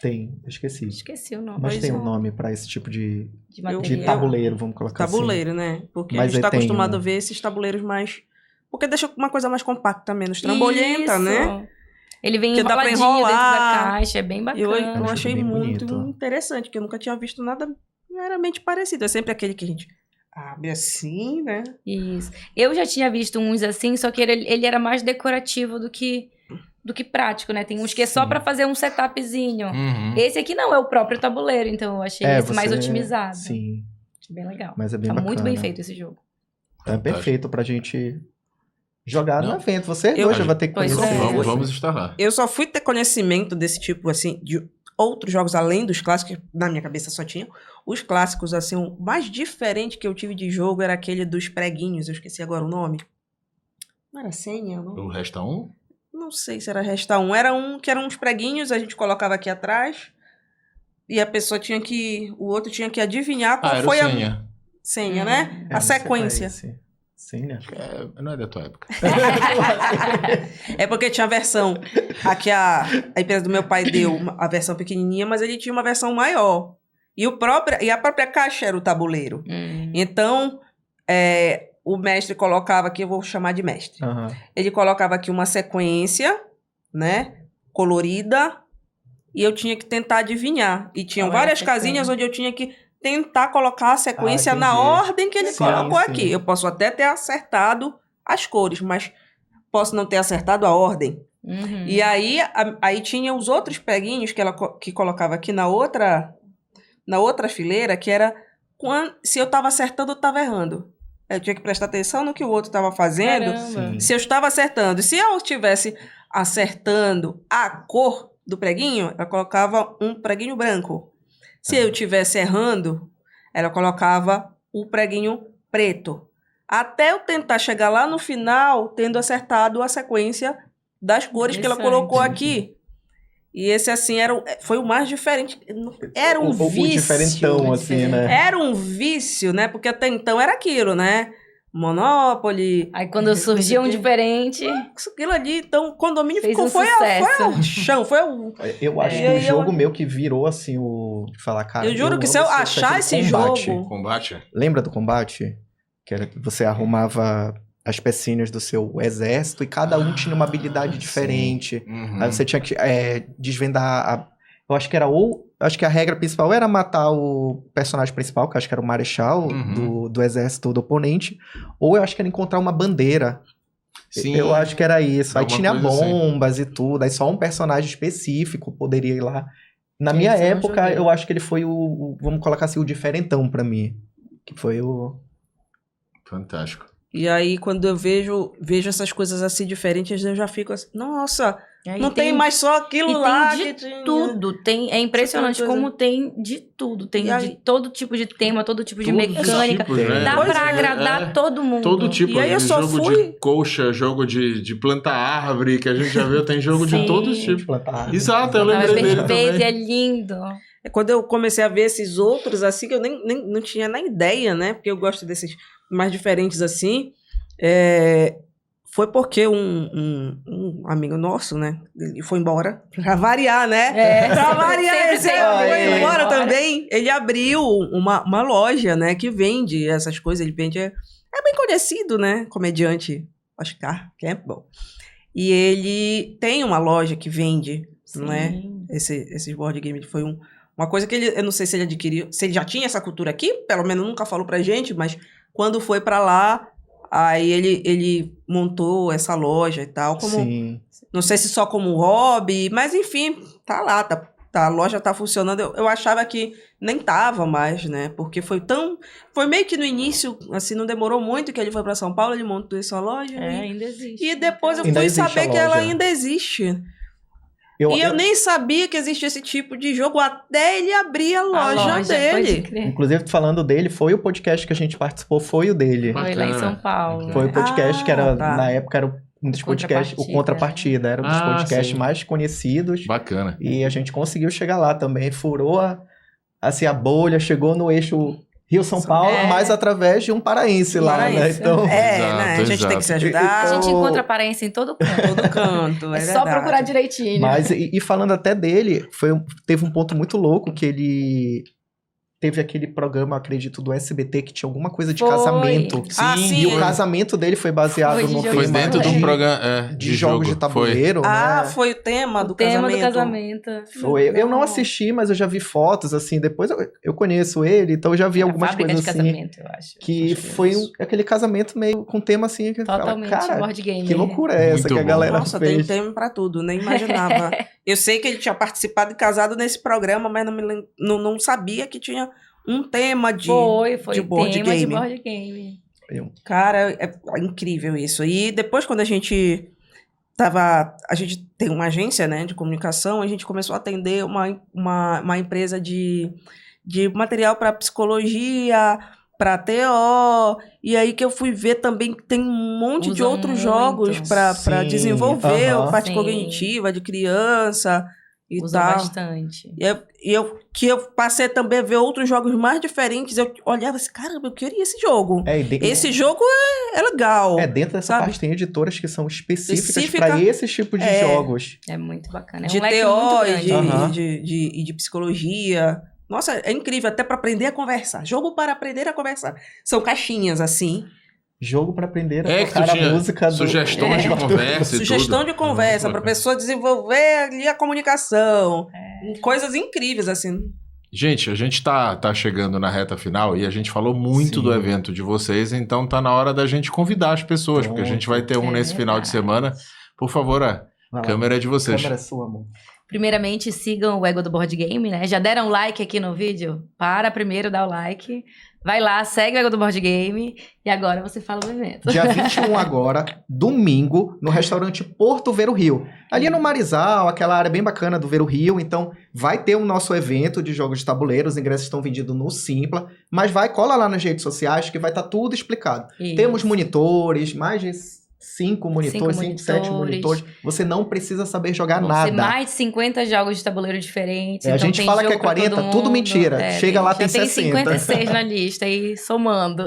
Tem, eu esqueci. Esqueci o nome. Mas Pois tem é. um nome pra esse tipo de material. tabuleiro, vamos colocar Tabuleiro, né? Porque Mas a gente tá tem acostumado um- a ver esses tabuleiros mais... Porque deixa uma coisa mais compacta, menos trambolhenta, Isso. né? Ele vem Que dá pra enroladinho dentro da enrolar. caixa, é bem bacana. Eu um achei jogo bem muito bonito. interessante, porque eu nunca tinha visto nada meramente parecido. É sempre aquele que a gente abre assim, né? Isso. Eu já tinha visto uns assim, só que ele era mais decorativo do que prático, né? Tem uns que é só Sim. pra fazer um setupzinho. Uhum. Esse aqui não é o próprio tabuleiro, então eu achei esse mais otimizado. Sim, Achei bem legal. mas é bem Tá bacana. muito bem feito esse jogo. É perfeito pra gente jogar no Não. evento. Você Eu- hoje vai ter que Pois conhecer. é. Vamos estar lá. Eu só fui ter conhecimento desse tipo, assim, de outros jogos além dos clássicos, que na minha cabeça só tinha. Os clássicos, assim, o mais diferente que eu tive de jogo era aquele dos preguinhos, eu esqueci agora o nome. Não era senha? Não, O resta um? não sei se era Resta 1. Era um que eram uns preguinhos, a gente colocava aqui atrás e a pessoa tinha que... O outro tinha que adivinhar qual Era foi o a senha. senha, né? É, A não sei sequência. qual é esse. Sim, né? Não é da tua época. É porque tinha a versão. Aqui a empresa do meu pai deu a versão pequenininha, mas ele tinha uma versão maior. E a própria caixa era o tabuleiro. Então, o mestre colocava aqui, eu vou chamar de mestre. Aham. Ele colocava aqui uma sequência, né, colorida, e eu tinha que tentar adivinhar. E tinham Qual era a várias sequência? casinhas onde eu tinha que tentar colocar a sequência na entendi. ordem que ele Sim, colocou sim. aqui. Eu posso até ter acertado as cores, mas posso não ter acertado a ordem. E aí tinha os outros preguinhos que colocava aqui na outra fileira, que era se eu estava acertando ou estava errando. Eu tinha que prestar atenção no que o outro estava fazendo. Caramba. Sim. Se eu estava acertando. Se eu estivesse acertando a cor do preguinho, ela colocava um preguinho branco. Se eu estivesse errando, ela colocava o preguinho preto. Até eu tentar chegar lá no final, tendo acertado a sequência das cores que ela Interessante. colocou aqui. E esse, assim, foi o mais diferente. Era um O vício. diferentão, assim, né? Era um vício, né? Porque até então era aquilo, né? Monopoly. Aí quando surgia um diferente, Aquilo ali, então, o condomínio Fez ficou, um foi sucesso. ao chão, foi o... Eu acho É. que o Eu- jogo meu que virou, assim, falar, cara... Eu juro que se eu amo achar aquele esse combate. jogo... Combate? Lembra do combate? Que era que você arrumava as pecinhas do seu exército e cada um tinha uma habilidade diferente. Uhum. Aí você tinha que desvendar eu acho que era acho que a regra principal era matar o personagem principal, que eu acho que era o marechal do exército do oponente, ou eu acho que era encontrar uma bandeira. Sim. Eu acho que era isso. Aí Alguma tinha coisa assim. bombas e tudo, aí só um personagem específico poderia ir lá. Na Esse minha eu não época, joguei. eu acho que ele foi vamos colocar assim, o diferentão pra mim. Que foi o... Fantástico. E aí, quando eu vejo essas coisas assim diferentes, eu já fico assim, nossa, aí não tem mais só aquilo e lá. tem de que tinha. tudo. É impressionante Essa coisa. como tem de tudo. Tem E aí- de todo tipo de tema, todo tipo de Todos os mecânica. tipos, né? Dá Pois pra é, agradar todo mundo. Todo tipo E aí de eu só jogo fui- de colcha, jogo de plantar árvore, que a gente já viu, tem jogo de Sim. todos os tipos. plantar. Exato, eu Não, é lembrei dele perfeito, também. é lindo. Quando eu comecei a ver esses outros, assim, que eu nem não tinha nem ideia, né? Porque eu gosto desses mais diferentes assim. Foi porque um amigo nosso, né? Ele foi embora. Pra variar, né? pra sempre- variar, sempre esse tem aí alguém foi que vai embora embora. também. Ele abriu uma loja, né? Que vende essas coisas. Ele vende... É bem conhecido, né? Comediante Oscar Campbell. E ele tem uma loja que vende, não é? Sim. Esse board game foi uma coisa que eu não sei se ele adquiriu, se ele já tinha essa cultura aqui, pelo menos nunca falou pra gente, mas quando foi pra lá, aí ele montou essa loja e tal, como, Sim. não sei se só como hobby, mas enfim, tá lá, a loja tá funcionando. Eu achava que nem tava mais, né? Porque foi meio que no início, assim, não demorou muito que ele foi pra São Paulo, ele montou essa loja Ainda existe. e depois eu Ainda fui existe saber a que ela loja. ainda existe. Eu, E eu nem sabia que existia esse tipo de jogo até ele abrir a loja, pode dele. crer. inclusive, falando dele, foi o podcast que a gente participou, foi o dele. Foi lá em São Paulo. Foi o podcast que era, tá. na época, era um dos podcasts, o Contrapartida, era um dos podcasts sim. mais conhecidos. Bacana. E a gente conseguiu chegar lá também, furou a bolha, chegou no eixo Rio-São Paulo, mas através de um paraense lá, né? Paraense. Então, Exato, né? A gente tem que se ajudar. A gente Então- encontra aparência em todo canto. Todo canto. É só procurar direitinho. mas, e falando até dele, teve um ponto muito louco que ele teve aquele programa, acredito, do SBT que tinha alguma coisa de Foi. casamento. Ah, sim. E o casamento dele foi baseado Foi de no jogo. Foi tema dentro de um programa de jogos jogo. de tabuleiro, Ah, né? foi o tema do O tema casamento. do casamento. Foi. Eu não assisti, mas eu já vi fotos, assim, depois eu conheço ele, então eu já vi Era algumas fábrica coisas de assim, casamento, eu acho. que Acho foi isso. aquele casamento meio com tema assim, que fala, Totalmente cara, board game. que loucura é essa Muito que a bom. galera Nossa, tem fez. tema pra tudo, nem imaginava. Eu sei que ele tinha participado e casado nesse programa, mas não sabia que tinha um tema Foi de board tema de game. board game. Cara, é incrível isso. E depois, quando a gente tem uma agência, né, de comunicação, a gente começou a atender uma empresa de material para psicologia, para TO, e aí que eu fui ver também que tem um monte de Usam outros muito. jogos para Sim, desenvolver a parte Sim. cognitiva de criança e Usa tal. bastante. E eu passei também a ver outros jogos mais diferentes. Eu olhava assim, caramba, eu queria esse jogo. Esse jogo é legal. dentro dessa sabe? parte tem editoras que são específicas Específica. para esse tipo de jogos. É muito bacana. É De um leque TO muito e grande. Aham. de psicologia. Nossa, é incrível, até para aprender a conversar. Jogo para aprender a conversar. São caixinhas assim. Jogo para aprender a Que tocar tu a tinha música sugestões de conversa e Sugestão tudo. de conversa Ah, para pessoa desenvolver ali a comunicação. Coisas incríveis assim. Gente, a gente tá chegando na reta final e a gente falou muito Sim. do evento de vocês, então tá na hora da gente convidar as pessoas, porque a gente vai ter um nesse final de semana. Por favor, a Vai lá. câmera é de vocês. Câmera é sua, amor. Primeiramente, sigam o Ego do Board Game, né? Já deram like aqui no vídeo? Para primeiro dar o like. Vai lá, segue o Ego do Board Game. E agora você fala do evento. Dia 21 agora, domingo, no restaurante Porto Ver o Rio. Ali no Marizal, aquela área bem bacana do Ver o Rio. Então, vai ter o nosso evento de jogos de tabuleiro. Os ingressos estão vendidos no Simpla. Mas cola lá nas redes sociais que vai estar tudo explicado. Isso. Temos monitores, mais de 5 monitores, 7 monitores. monitores. Você não precisa saber jogar Vão ser nada. mais de 50 jogos de tabuleiro diferentes. A então gente tem fala que é jogo pra 40, todo tudo mundo. mentira. Chega lá, já tem 60. 56 na lista e somando.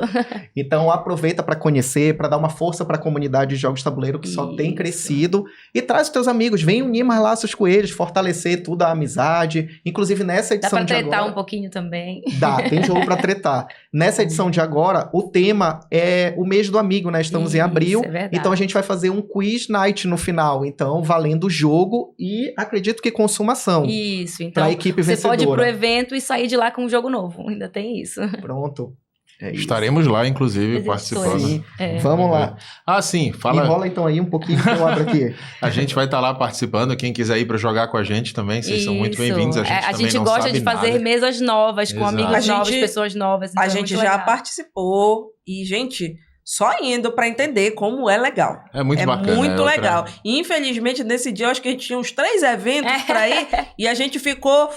Então aproveita para conhecer, para dar uma força para a comunidade de jogos de tabuleiro que só tem Isso. crescido. E traz os teus amigos, vem unir mais laços com eles, fortalecer tudo a amizade. Inclusive nessa Dá edição pra de tretar agora... um pouquinho também. Dá, tem jogo para tretar. Nessa edição de agora, o tema é o mês do amigo, né? Estamos em Isso, abril. é verdade. Então a gente vai fazer um quiz night no final. Então, valendo o jogo e acredito que consumação. Isso, Para então a equipe você vencedora. pode ir pro evento e sair de lá com um jogo novo. Ainda tem isso. Pronto. É isso. Estaremos lá, inclusive, Executores. participando. Sim. É. Vamos lá. Ah, sim, fala. Enrola então aí um pouquinho que eu abro aqui. A gente vai estar lá participando. Quem quiser ir para jogar com a gente também, vocês são muito Isso. bem-vindos. A gente a também gente não gosta sabe de fazer nada. mesas novas, com Exato. amigos A novos, gente- pessoas novas. Então A é gente muito já legal. participou e, gente, só indo para entender como é legal. É muito é bacana. muito é outra- legal. E, infelizmente, nesse dia, eu acho que a gente tinha uns 3 eventos pra ir e a gente ficou...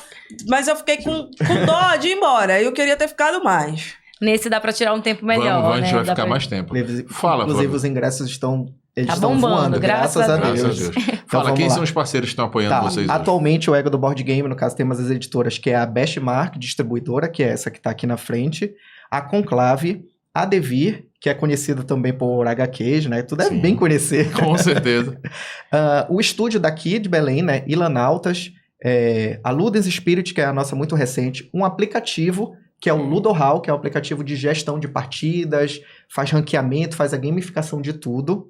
Mas eu fiquei com dó de ir embora. Eu queria ter ficado mais. Nesse dá pra tirar um tempo melhor, Vamos, a gente né? vai Dá ficar pra- mais tempo. Inclusive, Fala, Flávio. os ingressos estão Tá estão bombando, voando, graças a Graças a Deus. Deus. Então, Fala, vamos quem lá. são os parceiros que estão apoiando Tá, vocês hoje? atualmente o Ego do Board Game, no caso, temos as editoras, que é a Bestmark, distribuidora, que é essa que está aqui na frente, a Conclave, a Devir, que é conhecida também por HQs, né? Tu deve Sim. bem conhecer. Com certeza. O estúdio daqui de Belém, né? Ilanautas, a Ludens Spirit, que é a nossa muito recente, um aplicativo, que é o Ludo Hall, que é o aplicativo de gestão de partidas, faz ranqueamento, faz a gamificação de tudo.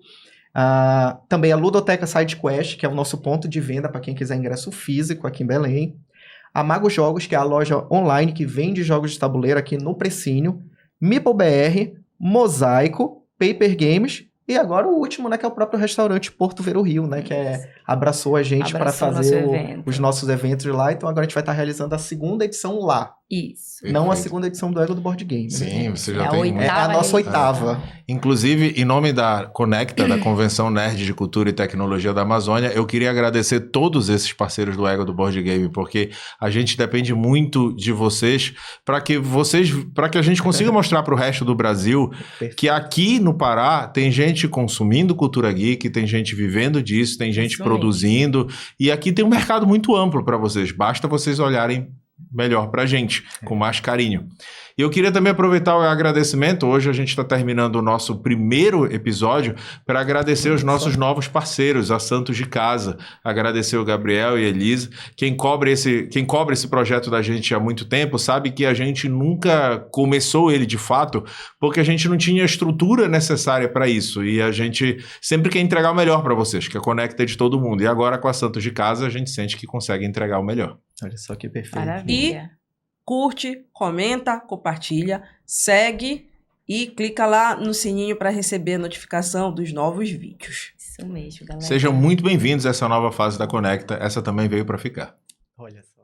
Também a Ludoteca SideQuest, que é o nosso ponto de venda para quem quiser ingresso físico aqui em Belém. A Mago Jogos, que é a loja online que vende jogos de tabuleiro aqui no Precinho. MeepleBR, Mosaico, Paper Games e agora o último, né, que é o próprio restaurante Porto Ver o Rio, né, que abraçou a gente para Abraçou fazer nosso evento. os nossos eventos lá. Então agora a gente vai estar realizando a segunda edição lá, Isso. não a Perfeito. segunda edição do Ego do Board Game. Sim, você já É a tem oitava. muito. É a nossa oitava. Inclusive, em nome da Conecta, da Convenção Nerd de Cultura e Tecnologia da Amazônia, eu queria agradecer todos esses parceiros do Ego do Board Game, porque a gente depende muito de vocês para que a gente consiga mostrar para o resto do Brasil que aqui no Pará tem gente consumindo cultura geek, tem gente vivendo disso, tem gente Isso produzindo, e aqui tem um mercado muito amplo para vocês. Basta vocês olharem melhor pra gente, com mais carinho. E eu queria também aproveitar o agradecimento, hoje a gente está terminando o nosso primeiro episódio, para agradecer os nossos novos parceiros, a Santos de Casa, agradecer o Gabriel e a Elisa, quem cobre esse projeto da gente há muito tempo, sabe que a gente nunca começou ele de fato, porque a gente não tinha a estrutura necessária para isso, e a gente sempre quer entregar o melhor para vocês, que é a Conecta de todo mundo, e agora com a Santos de Casa a gente sente que consegue entregar o melhor. Olha só que perfeito. Maravilha. Curte, comenta, compartilha, segue e clica lá no sininho para receber a notificação dos novos vídeos. Isso mesmo, galera. Sejam muito bem-vindos a essa nova fase da Conecta, essa também veio para ficar. Olha só.